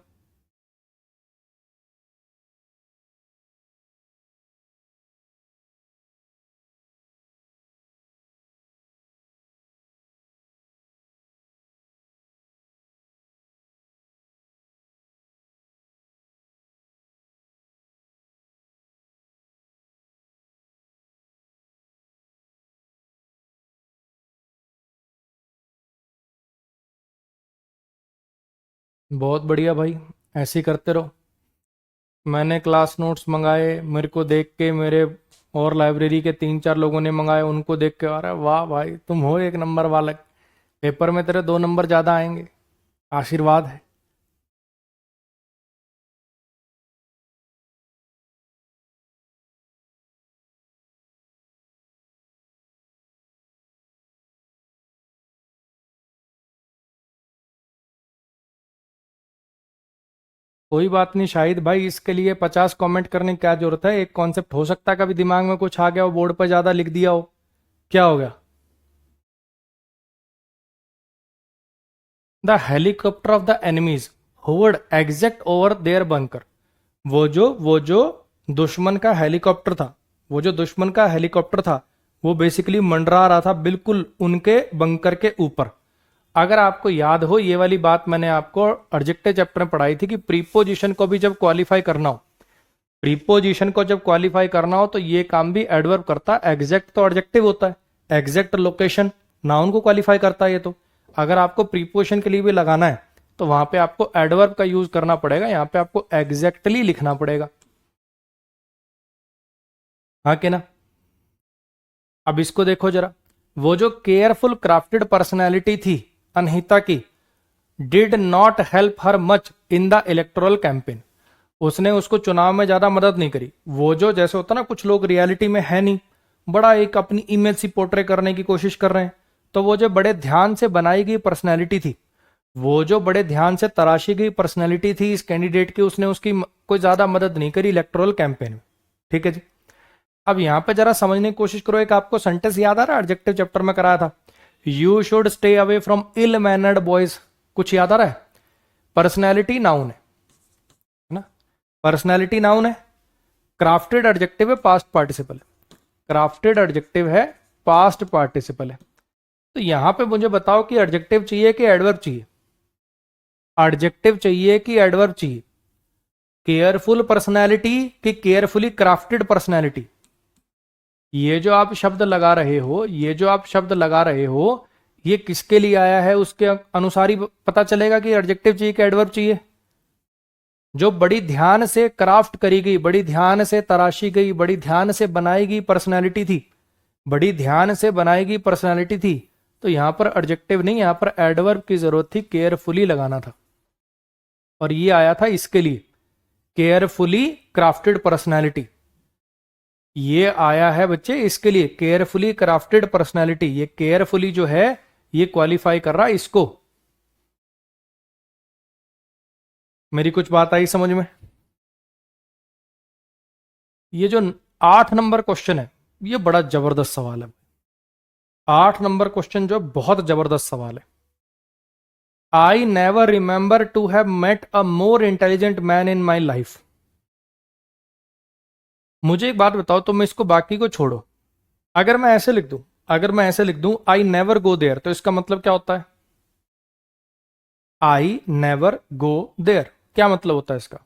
बहुत बढ़िया भाई, ऐसे ही करते रहो। मैंने क्लास नोट्स मंगाए, मेरे को देख के मेरे और लाइब्रेरी के 3-4 लोगों ने मंगाए, उनको देख के अरे वाह भाई तुम हो एक नंबर वाले, पेपर में तेरे 2 नंबर ज़्यादा आएंगे। आशीर्वाद है। कोई बात नहीं शाहिद भाई, इसके लिए 50 कमेंट करने की क्या जरूरत है? एक कॉन्सेप्ट हो सकता है कभी दिमाग में कुछ आ गया हो, बोर्ड पर ज़्यादा लिख दिया हो, क्या हो गया? The helicopter of the enemies hovered exact over their bunker. वो जो दुश्मन का हेलीकॉप्टर था, वो जो दुश्मन का हेलीकॉप्टर था, वो बेसिकली मंडरा रहा था बिल्कुल उनके बंकर के ऊपर। अगर आपको याद हो, ये वाली बात मैंने आपको एडजेक्टिव चैप्टर में पढ़ाई थी कि प्रीपोजिशन को भी जब क्वालिफाई करना हो, प्रीपोजिशन को जब क्वालिफाई करना हो तो ये काम भी एडवर्ब करता है। एग्जैक्ट तो एडजेक्टिव होता है, एग्जैक्ट लोकेशन नाउन को क्वालिफाई करता है ये तो। अगर आपको प्रीपोजिशन के लिए भी लगाना है तो वहां पे आपको एडवर्ब का यूज करना पड़ेगा, यहां पे आपको एग्जैक्टली लिखना पड़ेगा। हाँ कि ना? अब इसको देखो जरा। वो जो केयरफुल क्राफ्टेड पर्सनैलिटी थी अनहिता की, did not help her much in the electoral campaign. उसने उसको चुनाव में ज्यादा मदद नहीं करी। वो जो जैसे होता ना, कुछ लोग रियलिटी में है नहीं, बड़ा एक अपनी इमेज सी पोर्ट्रे करने की कोशिश कर रहे हैं, तो वो जो बड़े ध्यान से बनाई गई पर्सनैलिटी थी, वो जो बड़े ध्यान से तराशी गई पर्सनैलिटी थी इस कैंडिडेट की, उसने उसकी कोई ज्यादा मदद नहीं करी इलेक्टोरल कैंपेन में। ठीक है जी। अब यहां पे जरा समझने की कोशिश करो। एक आपको सेंटेंस याद आ रहा है, एडजेक्टिव चैप्टर में कराया था, you should stay away from ill mannered boys. कुछ याद आ रहा है? पर्सनैलिटी नाउन है ना? पर्सनैलिटी नाउन है। क्राफ्टेड एडजेक्टिव है, पास्ट पार्टिसिपल है। क्राफ्टेड एडजेक्टिव है, पास्ट पार्टिसिपल है। तो यहां पे मुझे बताओ कि एडजेक्टिव चाहिए कि एडवर्ब चाहिए? एडजेक्टिव चाहिए कि एडवर्ब चाहिए? केयरफुल पर्सनैलिटी कि केयरफुली क्राफ्टेड पर्सनैलिटी? ये जो आप शब्द लगा रहे हो, ये जो आप शब्द लगा रहे हो, ये किसके लिए आया है उसके अनुसार ही पता चलेगा कि एडजेक्टिव चाहिए कि एडवर्ब चाहिए। जो बड़ी ध्यान से क्राफ्ट करी गई, बड़ी ध्यान से तराशी गई, बड़ी ध्यान से बनाई गई पर्सनैलिटी थी, बड़ी ध्यान से बनाई गई पर्सनैलिटी थी, तो यहां पर एडजेक्टिव नहीं, यहां पर एडवर्ब की जरूरत थी, केयरफुली लगाना था। और ये आया था इसके लिए, केयरफुली क्राफ्टेड पर्सनैलिटी। ये आया है बच्चे इसके लिए, केयरफुली क्राफ्टेड पर्सनैलिटी। ये केयरफुली जो है ये क्वालिफाई कर रहा है इसको। मेरी कुछ बात आई समझ में? ये जो 8 नंबर क्वेश्चन है, ये बड़ा जबरदस्त सवाल है। 8 नंबर क्वेश्चन जो बहुत जबरदस्त सवाल है। I never remember to have met a more intelligent man in my life. मुझे एक बात बताओ, तो मैं इसको बाकी को छोड़ो, अगर मैं ऐसे लिख दूं, अगर मैं ऐसे लिख दूं आई नेवर गो देयर, तो इसका मतलब क्या होता है? आई नेवर गो देयर, क्या मतलब होता है इसका?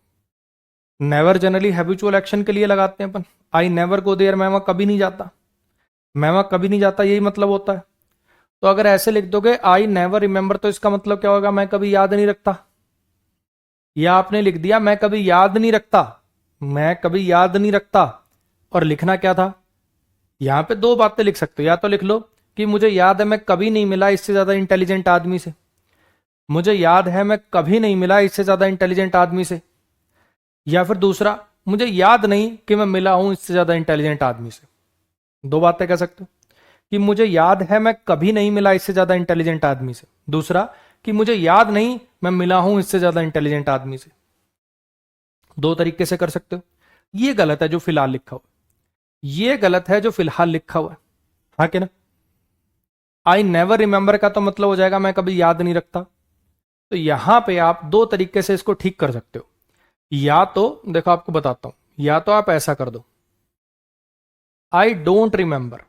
नेवर जनरली हैबिचुअल एक्शन के लिए लगाते हैं अपन। आई नेवर गो देयर, मैं वहां कभी नहीं जाता, मैं वहां कभी नहीं जाता, यही मतलब होता है। तो अगर ऐसे लिख दोगे आई नेवर रिमेंबर, तो इसका मतलब क्या होगा, मैं कभी याद नहीं रखता। या आपने लिख दिया मैं कभी याद नहीं रखता, मैं कभी याद नहीं रखता, और लिखना क्या था, यहां पे दो बातें लिख सकते हो। या तो लिख लो कि मुझे याद है मैं कभी नहीं मिला इससे ज्यादा इंटेलिजेंट आदमी से, मुझे याद है मैं कभी नहीं मिला इससे ज्यादा इंटेलिजेंट आदमी से। या फिर दूसरा, मुझे याद नहीं कि मैं मिला हूं इससे ज्यादा इंटेलिजेंट आदमी से। दो बातें कह सकते हो कि मुझे याद है मैं कभी नहीं मिला इससे ज्यादा इंटेलिजेंट आदमी से, दूसरा कि मुझे याद नहीं मैं मिला हूं इससे ज्यादा इंटेलिजेंट आदमी से। दो तरीके से कर सकते हो। ये गलत है जो फिलहाल लिखा हुआ, ये गलत है जो फिलहाल लिखा हुआ है, हाँ कि ना। आई नेवर रिमेंबर का तो मतलब हो जाएगा मैं कभी याद नहीं रखता। तो यहां पे आप दो तरीके से इसको ठीक कर सकते हो। या तो देखो आपको बताता हूं, या तो आप ऐसा कर दो, आई don't remember.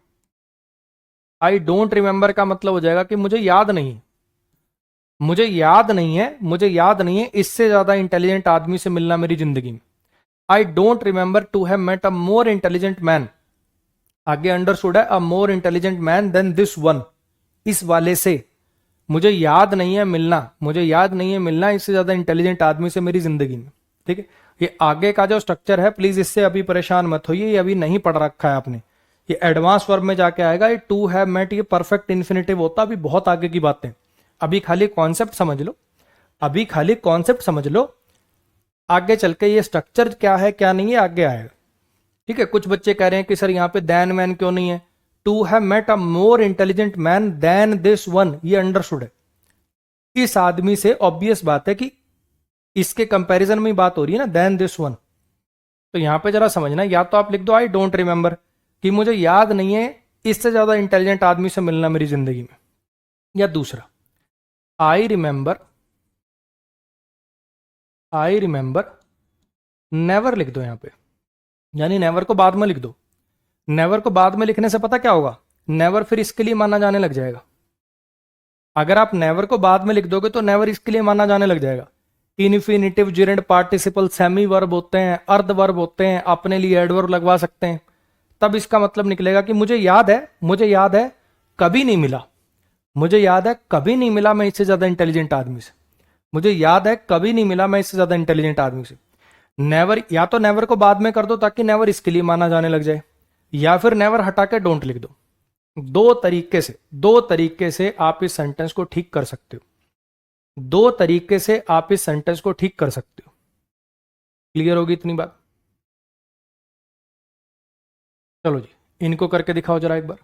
I don't remember का मतलब हो जाएगा कि मुझे याद नहीं है, मुझे याद नहीं है, मुझे याद नहीं है इससे ज्यादा इंटेलिजेंट आदमी से मिलना मेरी जिंदगी में। I don't remember to have met a more intelligent man, आगे अंडरस्टूड है, a more intelligent man than this one, इस वाले से मुझे याद नहीं है मिलना, मुझे याद नहीं है मिलना इससे ज्यादा इंटेलिजेंट आदमी से मेरी जिंदगी में। ठीक है, ये आगे का जो स्ट्रक्चर है प्लीज इससे अभी परेशान मत होइए, ये अभी नहीं पढ़ रखा है आपने, ये एडवांस वर्ब में जाके आएगा। ये टू हैव मेट ये परफेक्ट इन्फिनेटिव होता, अभी बहुत आगे की बातें, अभी खाली कॉन्सेप्ट समझ लो, अभी खाली कॉन्सेप्ट समझ लो, आगे चल के ये स्ट्रक्चर क्या है क्या नहीं है आगे आएगा। ठीक है, कुछ बच्चे कह रहे हैं कि सर यहाँ पे देन मैन क्यों नहीं है, to have met a more intelligent man than this one, ये अंडरस्टूड है, इस आदमी से ऑब्वियस बात है कि इसके कंपैरिजन में ही बात हो रही है ना, देन दिस वन। तो यहां पे जरा समझना, या तो आप लिख दो आई डोंट रिमेंबर कि मुझे याद नहीं है इससे ज्यादा इंटेलिजेंट आदमी से मिलना मेरी जिंदगी में, या दूसरा I remember, I remember never लिख दो यहां पे, यानी नेवर को बाद में लिख दो। नेवर को बाद में लिखने से पता क्या होगा, नेवर फिर इसके लिए माना जाने लग जाएगा। अगर आप नेवर को बाद में लिख दोगे तो नेवर इसके लिए माना जाने लग जाएगा। इन्फिनिटिव, जिरेंट पार्टिसिपल, सेमी वर्ब होते हैं, अर्ध वर्ब होते हैं, अपने लिए एडवर्ब लगवा सकते हैं। तब इसका मतलब निकलेगा कि मुझे याद है, मुझे याद है कभी नहीं मिला, मुझे याद है कभी नहीं मिला मैं इससे ज्यादा इंटेलिजेंट आदमी से, मुझे याद है कभी नहीं मिला मैं इससे ज्यादा इंटेलिजेंट आदमी से। नेवर, या तो नेवर को बाद में कर दो ताकि नेवर इसके लिए माना जाने लग जाए, या फिर नेवर हटा के डोंट लिख दो। दो तरीके से, दो तरीके से आप इस सेंटेंस को ठीक कर सकते हो, दो तरीके से आप इस सेंटेंस को ठीक कर सकते हो। क्लियर होगी इतनी बात? चलो जी, इनको करके दिखाओ जरा एक बार।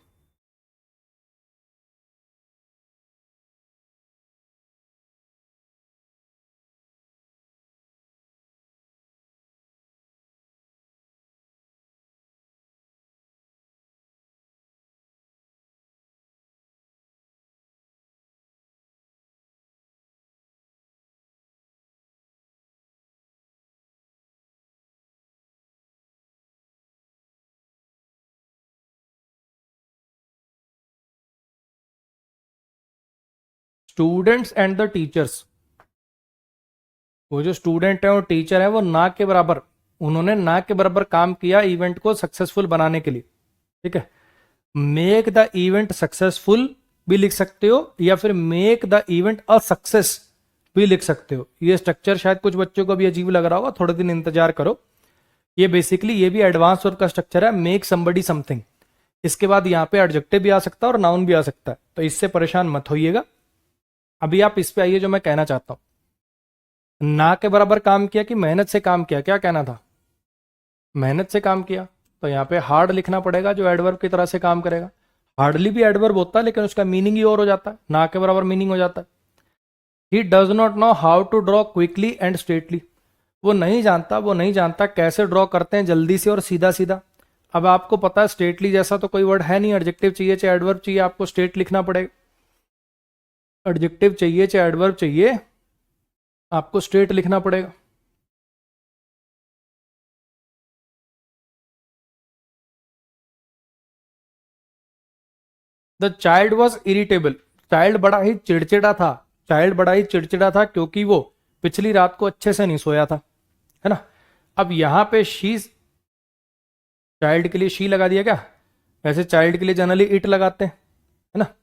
स्टूडेंट्स एंड द टीचर्स, वो जो स्टूडेंट है और टीचर है वो ना के बराबर, उन्होंने ना के बराबर काम किया इवेंट को सक्सेसफुल बनाने के लिए। ठीक है, मेक द इवेंट सक्सेसफुल भी लिख सकते हो, या फिर make the event a success भी लिख सकते हो। ये स्ट्रक्चर शायद कुछ बच्चों को भी अजीब लग रहा होगा, थोड़े दिन इंतजार करो। ये बेसिकली ये भी एडवांस वर्ब का स्ट्रक्चर है, मेक समबडी समथिंग, इसके बाद यहाँ पे एडजेक्टिव भी आ सकता है और नाउन भी आ सकता है, तो इससे परेशान मत होइएगा। अभी आप इस पे आइए जो मैं कहना चाहता हूं, ना के बराबर काम किया कि मेहनत से काम किया, क्या कहना था, मेहनत से काम किया, तो यहाँ पे हार्ड लिखना पड़ेगा जो एडवर्ब की तरह से काम करेगा। हार्डली भी एडवर्ब होता है लेकिन उसका मीनिंग ही और हो जाता है, ना के बराबर मीनिंग हो जाता है। He does not know how to draw quickly and straightly, वो नहीं जानता, वो नहीं जानता कैसे ड्रॉ करते हैं जल्दी से और सीधा सीधा। अब आपको पता है स्ट्रेटली जैसा तो कोई वर्ड है नहीं, एडजेक्टिव चाहिए चाहे एडवर्ब चाहिए, आपको स्ट्रेट लिखना पड़ेगा। एडजेक्टिव चाहिए चाहे एडवर्ब चाहिए, आपको स्ट्रेट लिखना पड़ेगा। The child was irritable, child बड़ा ही चिड़चिड़ा था, चाइल्ड बड़ा ही चिड़चिड़ा था क्योंकि वो पिछली रात को अच्छे से नहीं सोया था, है ना। अब यहां पे शी, चाइल्ड के लिए शी लगा दिया क्या, वैसे चाइल्ड के लिए जनरली इट लगाते हैं, है ना।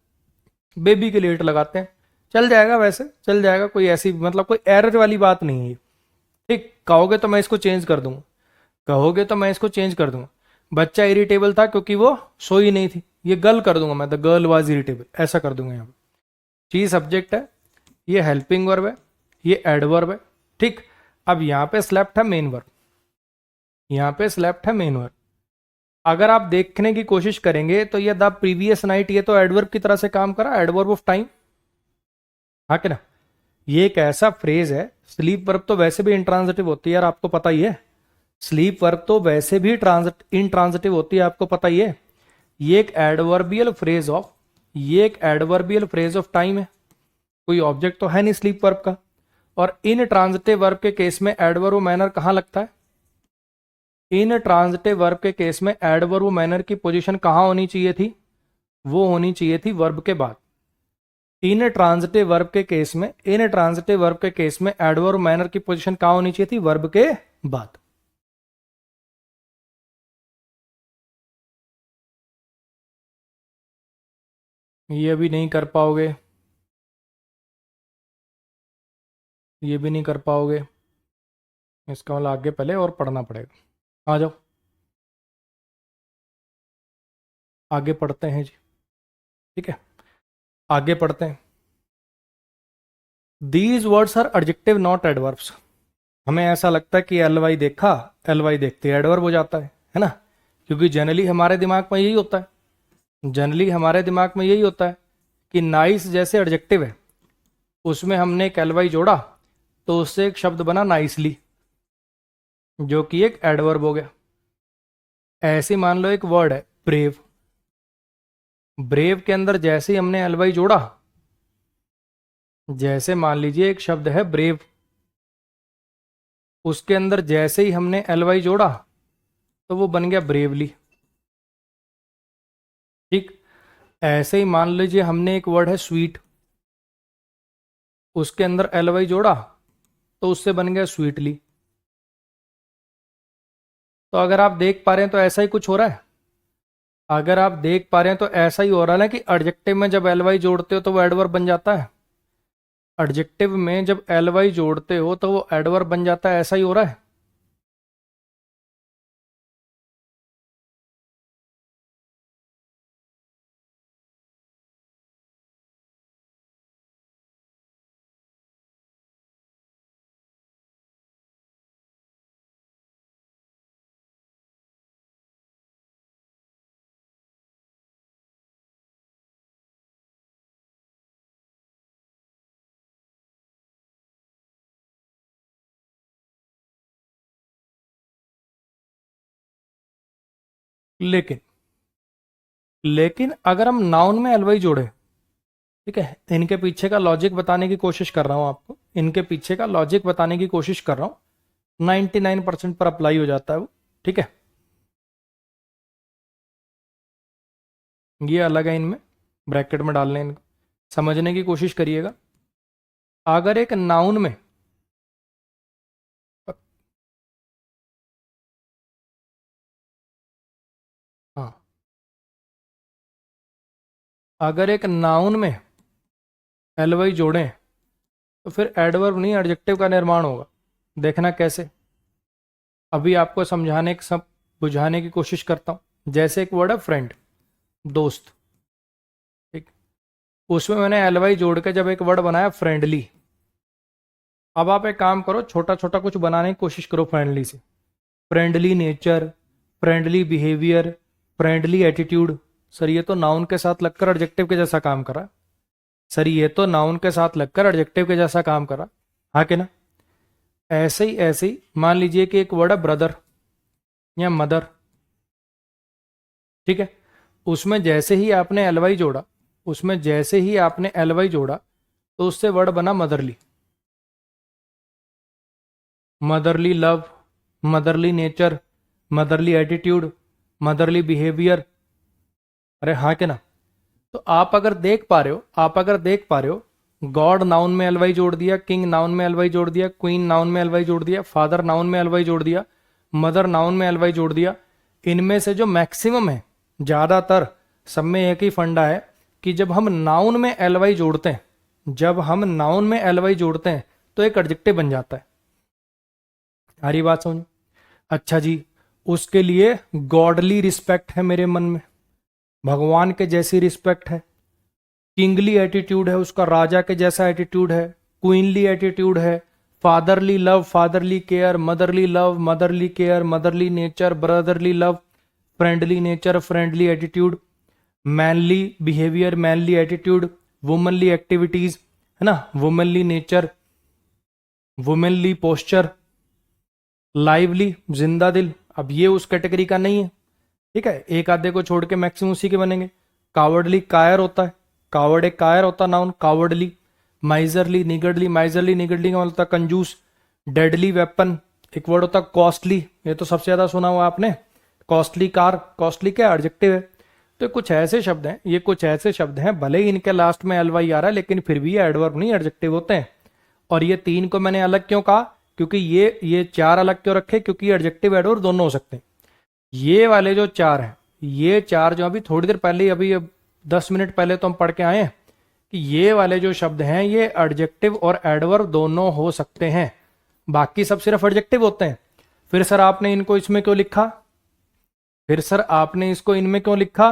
बेबी के लेट लगाते हैं, चल जाएगा, वैसे चल जाएगा, कोई ऐसी मतलब कोई एरर वाली बात नहीं है। ठीक, कहोगे तो मैं इसको चेंज कर दूंगा, कहोगे तो मैं इसको चेंज कर दूंगा। बच्चा इरिटेबल था क्योंकि वो सोई नहीं थी, ये गर्ल कर दूंगा मैं, द गर्ल वाज इरिटेबल, ऐसा कर दूंगा यहाँ पे। ची सब्जेक्ट है, ये हेल्पिंग वर्ब है, ये एडवर्ब है। ठीक, अब यहाँ पे स्लेप्ट है मेन वर्ब, यहाँ पे स्लेप्ट है मेन वर्ब। अगर आप देखने की कोशिश करेंगे तो ये द प्रीवियस नाइट, ये तो एडवर्ब की तरह से काम करा, एडवर्ब ऑफ टाइम, हाँ कि ना। ये एक ऐसा फ्रेज है, स्लीप वर्ब तो वैसे भी इंट्रांजिटिव होती है यार, आपको पता ही है। स्लीप वर्ब तो वैसे भी इंट्रांजिटिव होती है, आपको पता ही है। ये एक एडवर्बियल फ्रेज ऑफ, ये एक एडवर्बियल फ्रेज ऑफ टाइम है, कोई ऑब्जेक्ट तो है नहीं स्लीप वर्ब का। और इन ट्रांजिटिव वर्ब के केस में एडवर्ब मैनर कहां लगता है? इन ट्रांजिटिव वर्ब के केस में एडवर्ब मैनर की पोजीशन कहां होनी चाहिए थी? वो होनी चाहिए थी वर्ब के बाद। इन ट्रांजिटिव वर्ब के केस में, इन ट्रांजिटिव वर्ब के केस में एडवर्ब मैनर की पोजीशन कहां होनी चाहिए थी? वर्ब के बाद। ये भी नहीं कर पाओगे, ये भी नहीं कर पाओगे, इसका मतलब आगे पहले और पढ़ना पड़ेगा। आ जाओ आगे पढ़ते हैं जी, ठीक है, आगे पढ़ते हैं। These words are adjective not adverbs. हमें ऐसा लगता है कि एल वाई देखा, एल वाई देखते एडवर्ब हो जाता है ना, क्योंकि जनरली हमारे दिमाग में यही होता है, जनरली हमारे दिमाग में यही होता है कि नाइस जैसे एडजेक्टिव है, उसमें हमने एक एल वाई जोड़ा तो उससे एक शब्द बना नाइसली, जो कि एक एडवर्ब हो गया। ऐसे मान लो एक वर्ड है ब्रेव, ब्रेव के अंदर जैसे ही हमने एल वाई जोड़ा, जैसे मान लीजिए एक शब्द है ब्रेव, उसके अंदर जैसे ही हमने एल वाई जोड़ा तो वो बन गया ब्रेवली। ठीक, ऐसे ही मान लीजिए हमने एक वर्ड है स्वीट, उसके अंदर एल वाई जोड़ा तो उससे बन गया स्वीटली। तो अगर आप देख पा रहे हैं तो ऐसा ही कुछ हो रहा है, अगर आप देख पा रहे हैं तो ऐसा ही हो रहा है ना कि एडजेक्टिव में जब एल वाई जोड़ते हो तो वो एडवर्ब बन जाता है, एडजेक्टिव में जब एल वाई जोड़ते हो तो वो एडवर्ब बन जाता है, ऐसा ही हो रहा है। लेकिन लेकिन अगर हम नाउन में एल वाई जोड़े, ठीक है, इनके पीछे का लॉजिक बताने की कोशिश कर रहा हूं आपको, इनके पीछे का लॉजिक बताने की कोशिश कर रहा हूं, 99% पर अप्लाई हो जाता है वो, ठीक है। ये अलग है, इनमें ब्रैकेट में डाल लें इनको, समझने की कोशिश करिएगा। अगर एक नाउन में, हाँ, अगर एक नाउन में एल वाई जोड़ें तो फिर एडवर्ब नहीं एडजेक्टिव का निर्माण होगा। देखना कैसे, अभी आपको समझाने की, सब बुझाने की कोशिश करता हूं। जैसे एक वर्ड है फ्रेंड, दोस्त, ठीक, उसमें मैंने एल वाई जोड़ के जब एक वर्ड बनाया फ्रेंडली। अब आप एक काम करो, छोटा छोटा कुछ बनाने की कोशिश करो फ्रेंडली से। Friendly nature, friendly behaviour, friendly attitude. Sir ये तो नाउन के साथ लगकर एडजेक्टिव के जैसा काम करा, सर ये तो नाउन के साथ लगकर एडजेक्टिव के जैसा काम करा, हाँ कि ना। ऐसे ही मान लीजिए कि एक वर्ड है ब्रदर या मदर, ठीक है, उसमें जैसे ही आपने एलवाई जोड़ा, उसमें जैसे ही आपने एलवाई जोड़ा तो उससे वर्ड बना motherly. Motherly love, motherly nature, motherly attitude, motherly behaviour. अरे हाँ के ना। तो आप अगर देख पा रहे हो, आप अगर देख पा रहे हो, गॉड नाउन में एलवाई जोड़ दिया, किंग नाउन में एलवाई जोड़ दिया, क्वीन नाउन में एलवाई जोड़ दिया, फादर नाउन में एलवाई जोड़ दिया, मदर नाउन में एलवाई जोड़ दिया। इनमें से जो मैक्सिमम है, ज्यादातर सब में एक ही फंडा है कि जब हम नाउन में एल वाई जोड़ते हैं, जब हम नाउन में एल वाई जोड़ते हैं तो एक एडजेक्टिव बन जाता है। सारी बात समझ। अच्छा जी, उसके लिए गॉडली रिस्पेक्ट है मेरे मन में, भगवान के जैसी रिस्पेक्ट है, किंगली एटीट्यूड है उसका, राजा के जैसा एटीट्यूड है, क्वीनली एटीट्यूड है, fatherly love, fatherly care, motherly love, motherly care, motherly nature, brotherly love, friendly nature, friendly attitude, manly behaviour, manly attitude, womanly activities, है ना, womanly nature, womanly posture, lively जिंदा दिल। अब ये उस कैटेगरी का नहीं है, ठीक है, एक आधे को छोड़ के मैक्सिमम उसी के बनेंगे। कावर्डली कायर होता है, कावर्ड एक कायर होता है नाउन, कावर्डली। माइजरली निगर्डली, माइजरली निगर्डली का मतलब होता है कंजूस। डेडली वेपन एक वर्ड होता है कॉस्टली, ये तो सबसे ज्यादा सुना हुआ आपने, कॉस्टली कार, कॉस्टली क्या एडजेक्टिव है। तो कुछ ऐसे शब्द हैं, ये कुछ ऐसे शब्द हैं, भले ही इनके लास्ट में एल वाई आ रहा है लेकिन फिर भी ये एडवर्ब नहीं एडजेक्टिव होते हैं। और ये तीन को मैंने अलग क्यों कहा, क्योंकि ये चार अलग क्यों रखे, क्योंकि एडजेक्टिव एडवर्ब दोनों हो सकते हैं। ये वाले जो चार हैं, ये चार जो अभी थोड़ी देर पहले, अभी 10 मिनट पहले तो हम पढ़ के आए हैं कि ये वाले जो शब्द हैं ये एडजेक्टिव और एडवर्ब दोनों हो सकते हैं, बाकी सब सिर्फ एडजेक्टिव होते हैं। फिर सर आपने इनको इसमें क्यों लिखा, फिर सर आपने इसको इनमें क्यों लिखा,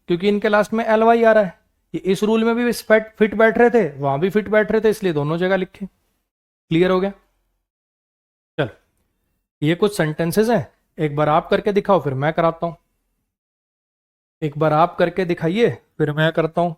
क्योंकि इनके लास्ट में एल वाई आ रहा है। ये इस रूल में भी फिट बैठ रहे थे, वहां भी फिट बैठ रहे थे, इसलिए दोनों जगह लिखे। क्लियर हो गया। चलो, ये कुछ सेंटेंसेस हैं, एक बार आप करके दिखाओ फिर मैं कराता हूं। एक बार आप करके दिखाइए फिर मैं करता हूं।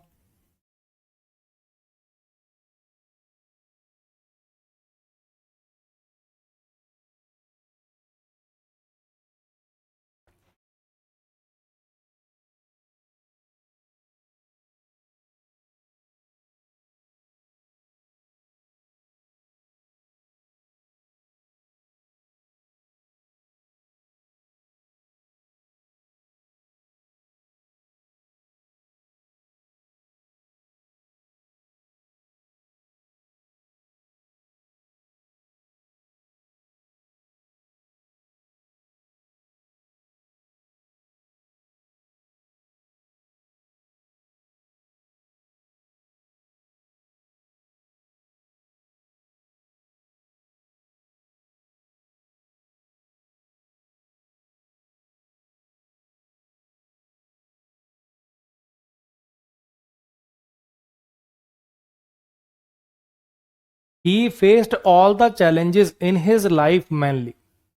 He faced all the challenges in his life manly,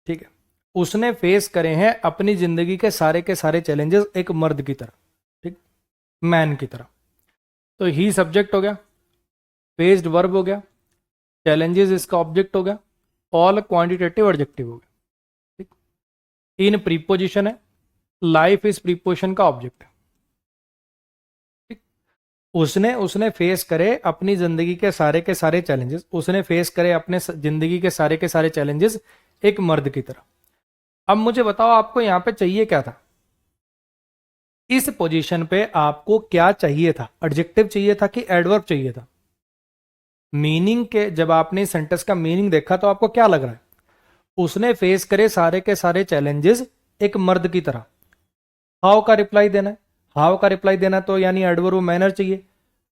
ठीक है, उसने फेस करे हैं अपनी जिंदगी के सारे चैलेंजेस एक मर्द की तरह, ठीक, मैन की तरह। तो ही सब्जेक्ट हो गया, फेस्ड वर्ब हो गया, चैलेंजेस इसका ऑब्जेक्ट हो गया, ऑल क्वांटिटेटिव एडजेक्टिव हो गया, ठीक। इन प्रीपोजिशन है, लाइफ इस प्रीपोजिशन का ऑब्जेक्ट है, ठीक। उसने उसने फेस करे अपनी जिंदगी के सारे चैलेंजेस, उसने फेस करे अपने जिंदगी के सारे चैलेंजेस एक मर्द की तरह। अब मुझे बताओ आपको यहां पे चाहिए क्या था, इस पोजीशन पे आपको क्या चाहिए था, एडजेक्टिव चाहिए था कि एडवर्ब चाहिए था। मीनिंग के जब आपने सेंटेंस का मीनिंग देखा तो आपको क्या लग रहा है, उसने फेस करे सारे के सारे चैलेंजेस एक मर्द की तरह। हाउ का रिप्लाई देना है, हाउ का रिप्लाई देना तो यानी एडवर्ब मैनर चाहिए,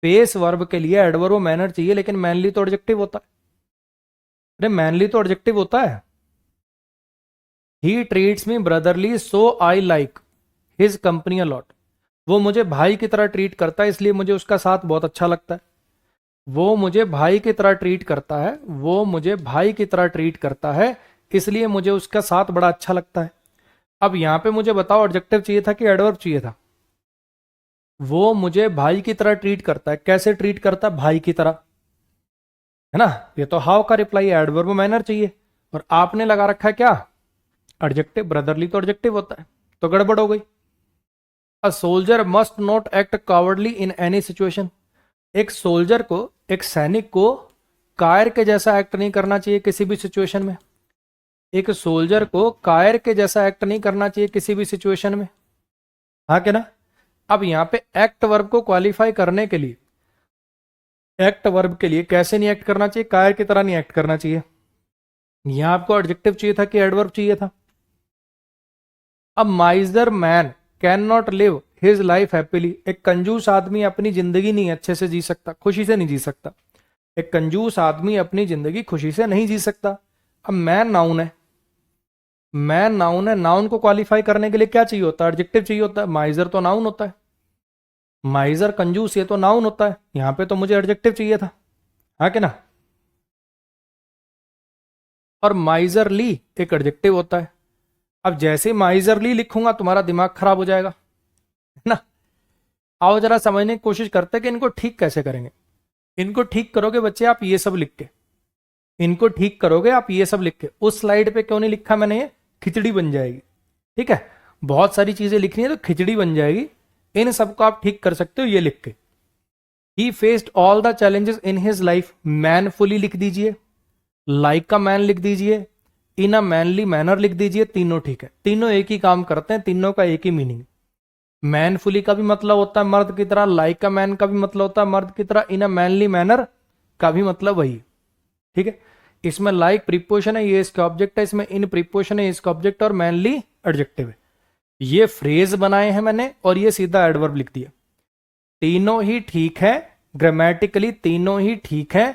फेस वर्ब के लिए एडवर्ब मैनर चाहिए, लेकिन मैनली तो एडजेक्टिव होता है। अरे मैनली तो एडजेक्टिव होता है। He treats me brotherly so I like his company a lot, वो मुझे भाई की तरह ट्रीट करता है इसलिए मुझे उसका साथ बहुत अच्छा लगता है। वो मुझे भाई की तरह ट्रीट करता है, वो मुझे भाई की तरह ट्रीट करता है इसलिए मुझे उसका साथ बड़ा अच्छा लगता है। अब यहां पे मुझे बताओ एडजेक्टिव चाहिए था कि एडवर्ब चाहिए था। वो मुझे भाई की तरह ट्रीट करता है, कैसे ट्रीट करता है, भाई की तरह, है ना। ये तो हाउ का रिप्लाई है, एडवर्ब मैनर चाहिए, और आपने लगा रखा है क्या, एडजेक्टिव। ब्रदरली तो एडजेक्टिव होता है, तो गड़बड़ हो गई। A soldier must not act cowardly in any situation, एक सोल्जर को, एक सैनिक को कायर के जैसा एक्ट नहीं करना चाहिए किसी भी सिचुएशन में। एक सोल्जर को कायर के जैसा एक्ट नहीं करना चाहिए किसी भी सिचुएशन में, हाँ क्या ना। अब यहां पे एक्ट वर्ब को क्वालिफाई करने के लिए, एक्ट वर्ब के लिए कैसे नहीं एक्ट करना चाहिए, कायर की तरह नहीं एक्ट करना चाहिए। यहां आपको एडजेक्टिव चाहिए था कि एडवर्ब चाहिए था। अब माइजर man can not live his life happily. एक कंजूस आदमी अपनी जिंदगी नहीं अच्छे से जी सकता, खुशी से नहीं जी सकता। एक कंजूस आदमी अपनी जिंदगी खुशी से नहीं जी सकता। अब मैन नाउन है, मैन नाउन है, नाउन को क्वालिफाई करने के लिए क्या चाहिए होता है? एडजेक्टिव चाहिए होता है। माइजर तो नाउन होता है, माइजर कंजूस ये तो नाउन होता है, यहां पे तो मुझे एडजेक्टिव चाहिए था, हाँ कि ना। और माइजरली एक एडजेक्टिव होता है। अब जैसे माइजरली लिखूंगा तुम्हारा दिमाग खराब हो जाएगा, है ना। आओ जरा समझने की कोशिश करते हैं कि इनको ठीक कैसे करेंगे। इनको ठीक करोगे बच्चे आप ये सब लिख के, इनको ठीक करोगे आप ये सब लिख के। उस स्लाइड पे क्यों नहीं लिखा मैंने, ये खिचड़ी बन जाएगी। ठीक है, बहुत सारी चीजें लिखनी है तो खिचड़ी बन जाएगी। इन सबको आप ठीक कर सकते हो ये लिख के। He faced all the challenges in his life, manfully लिख दीजिए, लाइक का मैन लिख दीजिए, इन अ मैनली मैनर लिख दीजिए, तीनों ठीक है। तीनों एक ही काम करते हैं, तीनों का एक ही मीनिंग। मैनफुली का भी मतलब होता है मर्द की तरह, लाइक का मैन का भी मतलब होता है मर्द की तरह, इन अ मैनली मैनर का भी मतलब वही। ठीक है, इसमें लाइक प्रीपोजिशन है, ये इसका ऑब्जेक्ट है, इसमें इन प्रीपोजिशन है, इसका ऑब्जेक्ट, और मैनली एडजेक्टिव है। ये फ्रेज बनाए हैं मैंने और ये सीधा एडवर्ब लिख दिया। तीनों ही ठीक है, ग्रामेटिकली तीनों ही ठीक है।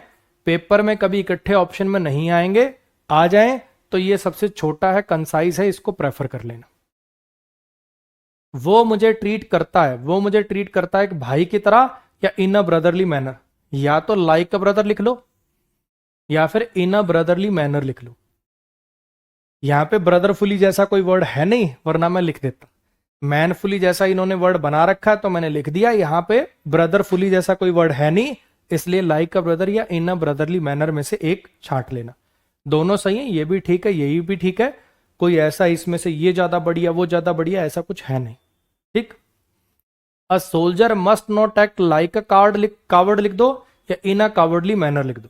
पेपर में कभी इकट्ठे ऑप्शन में नहीं आएंगे, आ जाएं तो ये सबसे छोटा है, कंसाइज है, इसको प्रेफर कर लेना। वो मुझे ट्रीट करता है, वो मुझे ट्रीट करता है एक भाई की तरह या इन अ ब्रदरली मैनर। या तो लाइक अ ब्रदर लिख लो या फिर इन अ ब्रदरली मैनर लिख लो। यहां पे ब्रदरफुली जैसा कोई वर्ड है नहीं, वरना मैं लिख देता। मैनफुली जैसा इन्होंने वर्ड बना रखा है तो मैंने लिख दिया। यहां पे ब्रदरफुली जैसा कोई वर्ड है नहीं, इसलिए लाइक अ ब्रदर या इन अ ब्रदरली मैनर में से एक छांट लेना। दोनों सही है, ये भी ठीक है, यही भी ठीक है। कोई ऐसा इसमें से ये ज्यादा बढ़िया वो ज्यादा बढ़िया ऐसा कुछ है नहीं। ठीक। A soldier must not act like a coward लिख दो या इन अ कावर्डली मैनर लिख दो।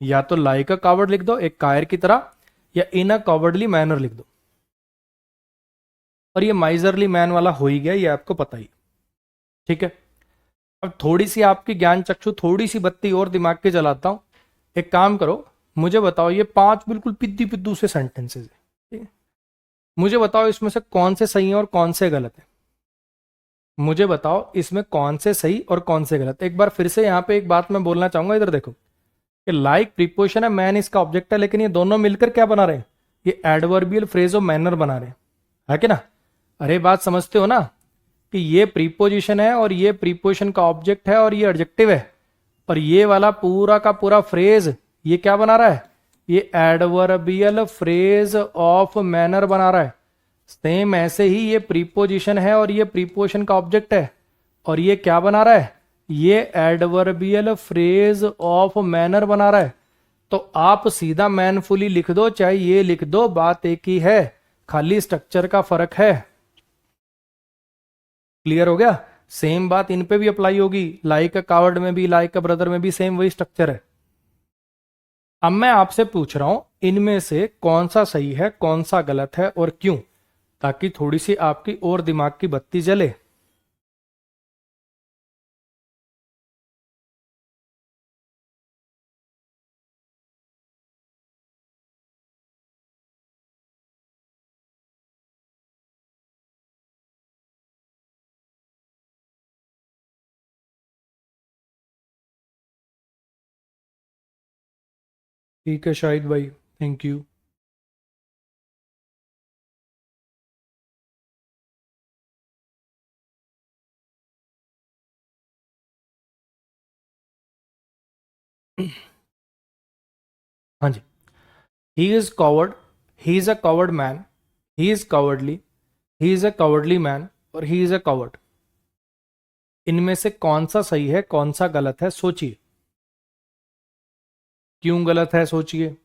या तो लाइक अ कावर्ड लिख दो एक कायर की तरह, या इन अ कावर्डली मैनर लिख दो। और ये माइजरली मैन वाला हो ही गया, ये आपको पता ही। ठीक है, अब थोड़ी सी आपकी ज्ञान चक्षु, थोड़ी सी बत्ती और दिमाग के जलाता हूं। एक काम करो, मुझे बताओ, ये 5 बिल्कुल पिद्दी पिद्दू से सेंटेंसेस है, ठीक है? मुझे बताओ इसमें से कौन से सही हैं और कौन से गलत है। मुझे बताओ इसमें कौन से सही और कौन से गलत। एक बार फिर से यहां पे एक बात मैं बोलना चाहूंगा, इधर देखो। ये लाइक प्रीपोजिशन है, मैन इसका ऑब्जेक्ट है, लेकिन ये दोनों मिलकर क्या बना रहे हैं? ये एडवर्बियल फ्रेज ऑफ मैनर बना रहे हैं, है कि ना। अरे बात समझते हो ना, कि ये प्रीपोजिशन है और ये प्रीपोजिशन का ऑब्जेक्ट है और ये एडजेक्टिव है, और ये वाला पूरा का पूरा फ्रेज ये क्या बना रहा है? ये एडवर्बियल फ्रेज ऑफ मैनर बना रहा है। सेम ऐसे ही ये प्रीपोजिशन है और ये प्रीपोजिशन का ऑब्जेक्ट है, और ये क्या बना रहा है? ये एडवर्बियल फ्रेज ऑफ मैनर बना रहा है। तो आप सीधा मैनफुली लिख दो चाहे ये लिख दो, बात एक ही है, खाली स्ट्रक्चर का फर्क है। क्लियर हो गया? सेम बात इन पे भी अप्लाई होगी, लाइक अ कावर्ड में भी, लाइक अ ब्रदर में भी सेम वही स्ट्रक्चर है। अब मैं आपसे पूछ रहा हूं इनमें से कौन सा सही है कौन सा गलत है और क्यों, ताकि थोड़ी सी आपकी और दिमाग की बत्ती जले। ठीक है शाहिद भाई, थैंक यू। हाँ जी। He is coward, he is a coward man, he is cowardly, he is a cowardly man, और ही इज अ कॉवर्ड। इनमें से कौन सा सही है कौन सा गलत है, सोचिए। क्यों गलत है सोचिए।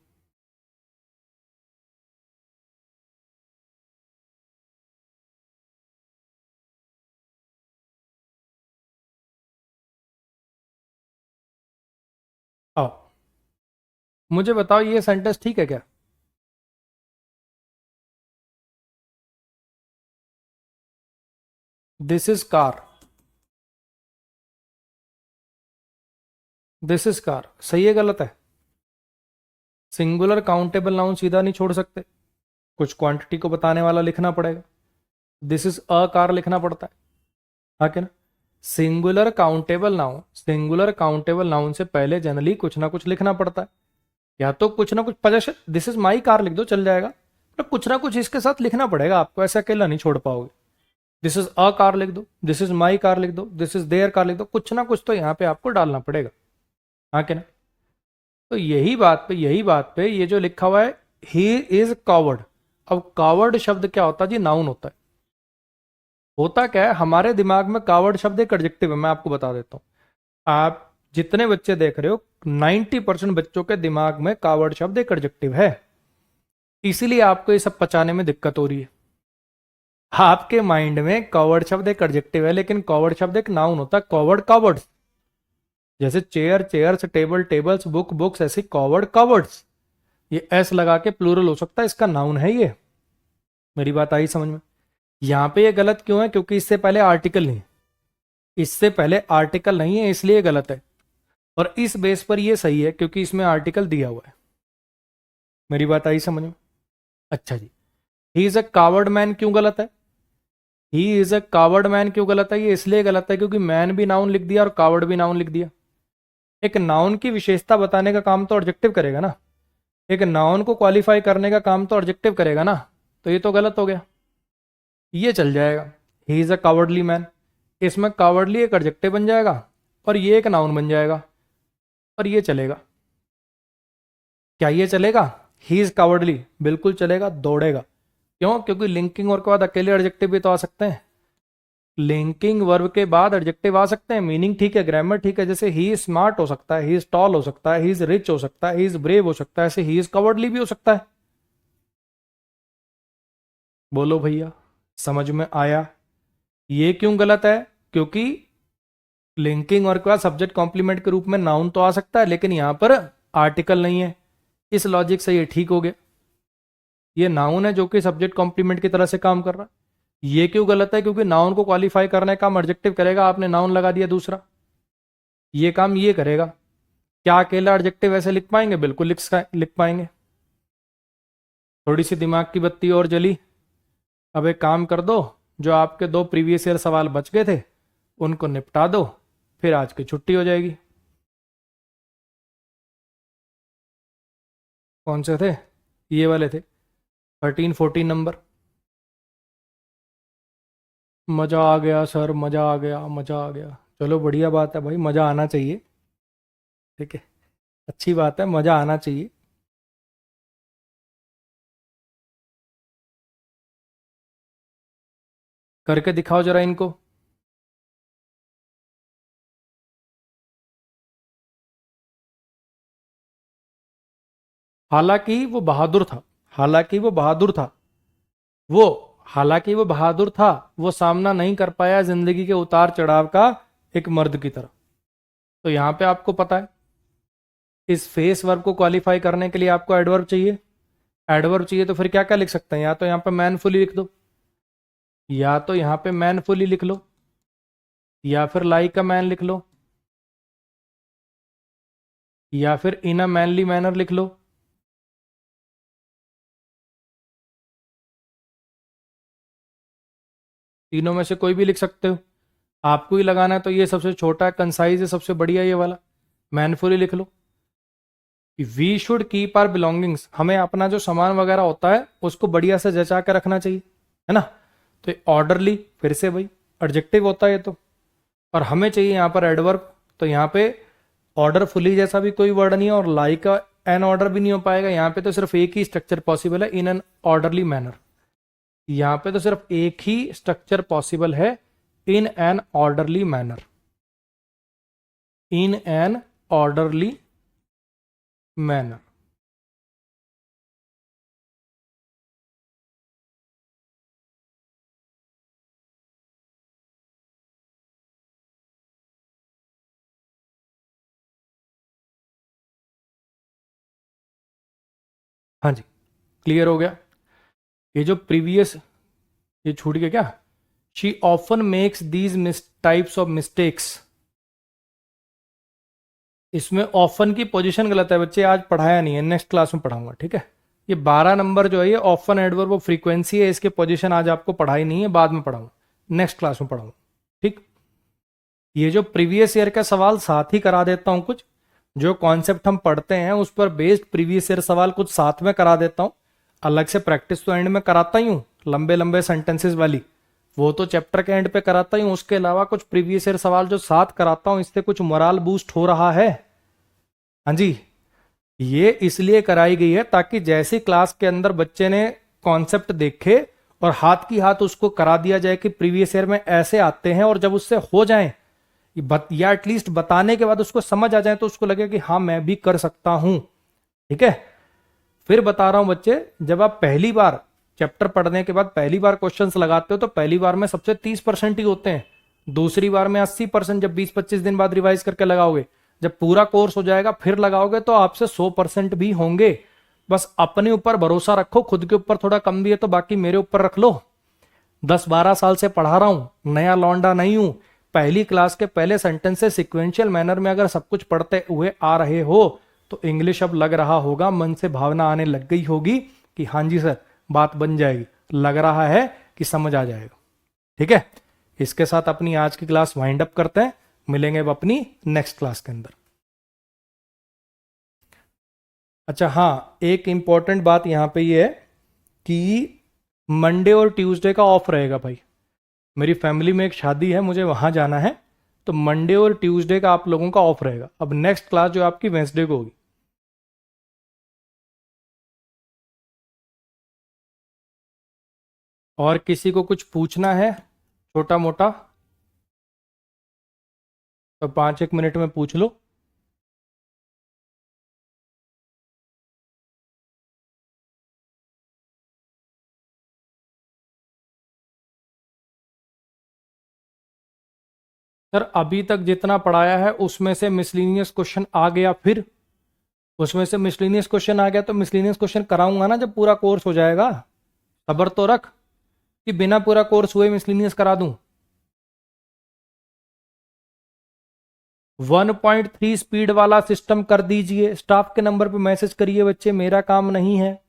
आओ मुझे बताओ ये सेंटेंस ठीक है क्या? This is car, this is car सही है गलत है? सिंगुलर काउंटेबल नाउन सीधा नहीं छोड़ सकते, कुछ क्वांटिटी को बताने वाला लिखना पड़ेगा। दिस इज अ कार लिखना पड़ता है। हाँ क्या ना। सिंगुलर काउंटेबल नाउन से पहले जनरली कुछ ना कुछ लिखना पड़ता है, या तो कुछ ना कुछ possession, this is my car लिख दो चल जाएगा, तो कुछ ना कुछ इसके साथ लिखना पड़ेगा आपको, ऐसे अकेला नहीं छोड़ पाओगे। दिस इज अ कार लिख दो, दिस इज माई कार लिख दो, दिस इज देयर कार लिख दो, कुछ ना कुछ तो यहाँ पे आपको डालना पड़ेगा। हाँ क्या ना। तो यही बात पे ये जो लिखा हुआ है ही इज कावर्ड, अब कावर्ड शब्द क्या होता है जी? नाउन होता है। होता क्या है, हमारे दिमाग में कावर्ड शब्द एक एडजेक्टिव है, मैं आपको बता देता हूँ। आप जितने बच्चे देख रहे हो 90% बच्चों के दिमाग में कावर्ड शब्द एक एडजेक्टिव है, इसीलिए आपको ये सब पचाने में दिक्कत हो रही है। आपके माइंड में कवर्ड शब्द एक एडजेक्टिव है, लेकिन कवर्ड शब्द एक नाउन होता है। कवर्ड कवर्ड्स, जैसे chair chairs, table tables, book books, ऐसी कवर्ड कवर्ड्स। ये एस लगा के प्लूरल हो सकता है, इसका नाउन है ये। मेरी बात आई समझ में? यहां पे ये गलत क्यों है? क्योंकि इससे पहले आर्टिकल नहीं है, इससे पहले आर्टिकल नहीं है, इसलिए गलत है। और इस बेस पर ये सही है क्योंकि इसमें आर्टिकल दिया हुआ है। मेरी बात आई समझ में? अच्छा जी, he is a coward man क्यों गलत है? He is a coward man क्यों गलत है? ये इसलिए गलत है क्योंकि मैन भी नाउन लिख दिया और कावर्ड भी नाउन लिख दिया। एक नाउन की विशेषता बताने का काम तो ऑब्जेक्टिव करेगा ना, एक नाउन को क्वालिफाई करने का काम तो ऑब्जेक्टिव करेगा ना, तो ये तो गलत हो गया। ये चल जाएगा, ही इज अ कावर्डली मैन, इसमें कावर्डली एक ऑब्जेक्टिव बन जाएगा और ये एक नाउन बन जाएगा, और ये चलेगा। क्या ये चलेगा? ही इज कावर्डली बिल्कुल चलेगा, दौड़ेगा। क्यों? क्योंकि लिंकिंग वर्ब के बाद अकेले एडजेक्टिव भी तो आ सकते हैं, लिंकिंग वर्ब के बाद एडजेक्टिव आ सकते हैं। मीनिंग ठीक है, ग्रामर ठीक है, जैसे ही इज स्मार्ट हो सकता है, ही इज टॉल हो सकता है, ही इज रिच हो सकता है, ही इज ब्रेव हो सकता है, ऐसे ही इज कवर्डली भी हो सकता है। बोलो भैया, समझ में आया? ये क्यों गलत है? क्योंकि लिंकिंग वर्ब के बाद सब्जेक्ट कॉम्प्लीमेंट के रूप में नाउन तो आ सकता है, लेकिन यहां पर आर्टिकल नहीं है। इस लॉजिक से ये ठीक हो गया, ये नाउन है जो कि सब्जेक्ट कॉम्प्लीमेंट की तरह से काम कर रहा है। ये क्यों गलत है? क्योंकि नाउन को क्वालिफाई करने का काम एडजेक्टिव करेगा, आपने नाउन लगा दिया दूसरा, ये काम ये करेगा। क्या अकेला एडजेक्टिव ऐसे लिख पाएंगे? बिल्कुल लिख पाएंगे। थोड़ी सी दिमाग की बत्ती और जली। अब एक काम कर दो, जो आपके दो प्रीवियस ईयर सवाल बच गए थे उनको निपटा दो, फिर आज की छुट्टी हो जाएगी। कौन से थे? ये वाले थे, 13 14 नंबर। मज़ा आ गया सर, मज़ा आ गया, मज़ा आ गया। चलो बढ़िया बात है भाई, मज़ा आना चाहिए। ठीक है, अच्छी बात है, मज़ा आना चाहिए। करके दिखाओ जरा इनको। हालांकि वो बहादुर था, हालांकि वो बहादुर था, वो हालांकि वो बहादुर था, वो सामना नहीं कर पाया जिंदगी के उतार चढ़ाव का एक मर्द की तरह। तो यहां पे आपको पता है, इस फेस वर्ब को क्वालिफाई करने के लिए आपको एडवर्ब चाहिए। एडवर्ब चाहिए तो फिर क्या क्या लिख सकते हैं? या तो यहाँ पे मैनफुली लिख दो, या तो यहाँ पे मैनफुली लिख लो, या फिर लाइक अ मैन लिख लो, या फिर इन अ मैनली मैनर लिख लो। तीनों में से कोई भी लिख सकते हो, आपको ही लगाना है। तो ये सबसे छोटा कंसाइज है, सबसे बढ़िया ये वाला, मैनफुली लिख लो। We should keep our belongings, हमें अपना जो सामान वगैरह होता है उसको बढ़िया से जचा के रखना चाहिए, है ना। तो ऑर्डरली फिर से भाई एडजेक्टिव होता है ये तो, और हमें चाहिए यहाँ पर एडवर्ब। तो यहाँ पे ऑर्डरफुली जैसा भी कोई वर्ड नहीं है, और लाइक एन ऑर्डर भी नहीं हो पाएगा। यहाँ पे तो सिर्फ एक ही स्ट्रक्चर पॉसिबल है, इन एन ऑर्डरली मैनर। यहाँ पे तो सिर्फ एक ही स्ट्रक्चर पॉसिबल है, in an orderly manner, in an orderly manner. हाँ जी, क्लियर हो गया। ये जो प्रीवियस, ये छूट गया क्या? She often makes these types of mistakes, इसमें ऑफन की पोजीशन गलत है बच्चे, आज पढ़ाया नहीं है, नेक्स्ट क्लास में पढ़ाऊंगा, ठीक है। ये 12 नंबर जो है ये ऑफन एडवर्ब वो फ्रीक्वेंसी है, इसके पोजीशन आज आपको पढ़ाई नहीं है, बाद में पढ़ाऊंगा, नेक्स्ट क्लास में पढ़ाऊंगा, ठीक। ये जो प्रीवियस ईयर का सवाल साथ ही करा देता हूं, कुछ जो कॉन्सेप्ट हम पढ़ते हैं उस पर बेस्ड प्रीवियस ईयर सवाल कुछ साथ में करा देता हूं। अलग से प्रैक्टिस तो एंड में कराता ही हूं, लंबे लंबे सेंटेंसेस वाली वो तो चैप्टर के एंड पे कराता ही हूं। उसके अलावा कुछ प्रीवियस ईयर सवाल जो साथ कराता हूं, इससे कुछ मोरल बूस्ट हो रहा है। हाँ जी, ये इसलिए कराई गई है ताकि जैसी क्लास के अंदर बच्चे ने कॉन्सेप्ट देखे और हाथ की हाथ उसको करा दिया जाए कि प्रीवियस ईयर में ऐसे आते हैं, और जब उससे हो जाए या एटलीस्ट बताने के बाद उसको समझ आ जाए तो उसको लगे कि हाँ मैं भी कर सकता हूं। ठीक है, फिर बता रहा हूं बच्चे, जब आप पहली बार चैप्टर पढ़ने के बाद पहली बार क्वेश्चंस लगाते हो तो पहली बार में सबसे 30% ही होते हैं, दूसरी बार में 80%, जब 20-25 दिन बाद रिवाइज करके लगाओगे। जब पूरा कोर्स हो जाएगा फिर लगाओगे तो आपसे 100% भी होंगे। बस अपने ऊपर भरोसा रखो, खुद के ऊपर थोड़ा कम भी है तो बाकी मेरे ऊपर रख लो। 10-12 साल से पढ़ा रहा हूं, नया लौंडा नहीं हूं। पहली क्लास के पहले सेंटेंस से सिक्वेंशियल मैनर में अगर सब कुछ पढ़ते हुए आ रहे हो तो इंग्लिश अब लग रहा होगा, मन से भावना आने लग गई होगी कि हाँ जी सर बात बन जाएगी, लग रहा है कि समझ आ जाएगा। ठीक है, इसके साथ अपनी आज की क्लास वाइंड अप करते हैं, मिलेंगे अब अपनी नेक्स्ट क्लास के अंदर। अच्छा हाँ, एक इंपॉर्टेंट बात यहाँ पे ये है कि मंडे और ट्यूसडे का ऑफ रहेगा भाई। मेरी फैमिली में एक शादी है, मुझे वहां जाना है, तो मंडे और ट्यूसडे का आप लोगों का ऑफ रहेगा। अब नेक्स्ट क्लास जो आपकी वेंसडे को होगी। और किसी को कुछ पूछना है छोटा मोटा तो 5-1 मिनट में पूछ लो। सर अभी तक जितना पढ़ाया है उसमें से मिसलिनियस क्वेश्चन आ गया, फिर उसमें से मिसलिनियस क्वेश्चन आ गया तो मिसलिनियस क्वेश्चन कराऊंगा ना जब पूरा कोर्स हो जाएगा। सब्र तो रख कि बिना पूरा कोर्स हुए मिसलिनियस करा दूं। 1.3 स्पीड वाला सिस्टम कर दीजिए, स्टाफ के नंबर पे मैसेज करिए बच्चे, मेरा काम नहीं है,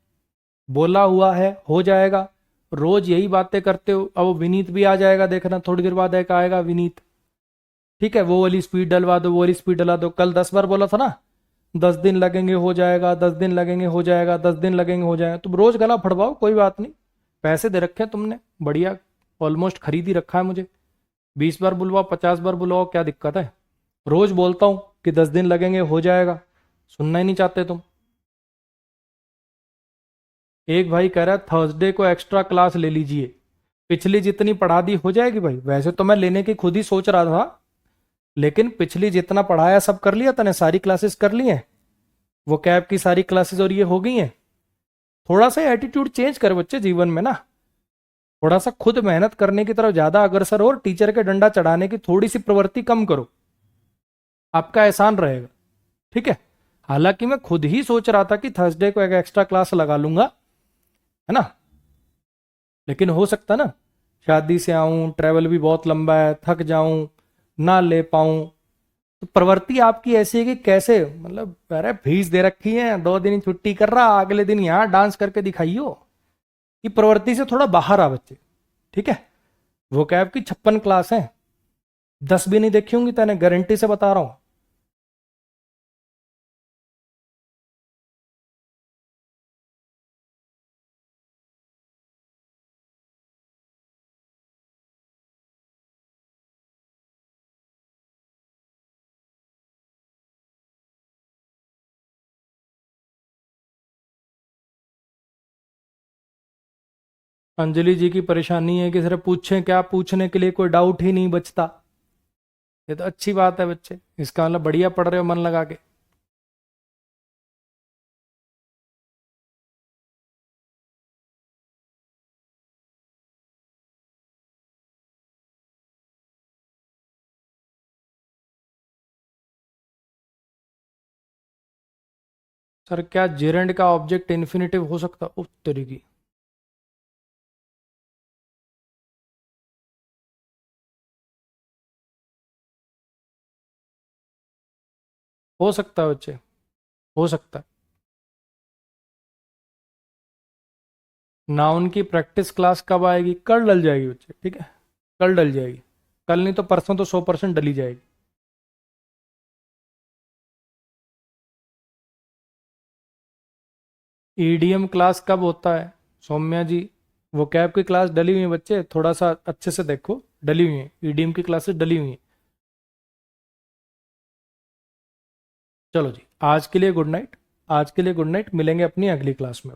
बोला हुआ है हो जाएगा। रोज यही बातें करते हो। अब विनीत भी आ जाएगा, देखना थोड़ी देर बाद एक आएगा विनीत। ठीक है, वो वाली स्पीड डलवा दो, वो वाली स्पीड डलवा दो। कल 10 बार बोला था ना, 10 दिन लगेंगे हो जाएगा, 10 दिन लगेंगे हो जाएगा, 10 दिन लगेंगे हो जाएगा। तुम रोज गला फड़वाओ, कोई बात नहीं, पैसे दे रखे हैं तुमने, बढ़िया ऑलमोस्ट खरीद ही रखा है मुझे। 20 बार बुलवाओ, 50 बार बुलवाओ, क्या दिक्कत है। रोज बोलता हूं कि 10 दिन लगेंगे हो जाएगा, सुनना ही नहीं चाहते तुम। एक भाई कह रहा है थर्सडे को एक्स्ट्रा क्लास ले लीजिए, पिछली जितनी पढ़ा दी हो जाएगी भाई। वैसे तो मैं लेने की खुद ही सोच रहा था, लेकिन पिछली जितना पढ़ाया सब कर लिया तने, सारी क्लासेस कर ली हैं, वो कैब की सारी क्लासेस और ये हो गई हैं। थोड़ा सा एटीट्यूड चेंज कर बच्चे जीवन में ना, थोड़ा सा खुद मेहनत करने की तरफ ज्यादा अग्रसर हो और टीचर के डंडा चढ़ाने की थोड़ी सी प्रवृत्ति कम करो, आपका एहसान रहेगा। ठीक है, हालांकि मैं खुद ही सोच रहा था कि थर्सडे को एक एक्स्ट्रा क्लास लगा लूंगा, है ना, लेकिन हो सकता ना शादी से आऊं, ट्रैवल भी बहुत लंबा है, थक जाऊं, ना ले पाऊं। तो प्रवृत्ति आपकी ऐसी है कि कैसे, मतलब अरे फीस दे रखी है, 2 दिन छुट्टी कर रहा, अगले दिन यहाँ डांस करके दिखाइयो। ये प्रवृत्ति से थोड़ा बाहर आ बच्चे। ठीक है, वो कैब की 56 क्लास है, 10 भी नहीं देखी होंगी तैने, गारंटी से बता रहा हूं। अंजलि जी की परेशानी है कि सिर्फ पूछें क्या, पूछने के लिए कोई डाउट ही नहीं बचता। ये तो अच्छी बात है बच्चे, इसका मतलब बढ़िया पढ़ रहे हो मन लगा के। सर क्या जेरेंड का ऑब्जेक्ट इन्फिनेटिव हो सकता, उस तरीके हो सकता है बच्चे, हो सकता है। नाउन की प्रैक्टिस क्लास कब आएगी, कल डल जाएगी बच्चे। ठीक है, कल डल जाएगी, कल नहीं तो परसों तो 100% डली जाएगी। ईडीएम क्लास कब होता है सौम्या जी? वो कैब की क्लास डली हुई है बच्चे, थोड़ा सा अच्छे से देखो, डली हुई है, ईडीएम की क्लासेस डली हुई है। चलो जी, आज के लिए गुड नाइट। आज के लिए गुड नाइट, मिलेंगे अपनी अगली क्लास में।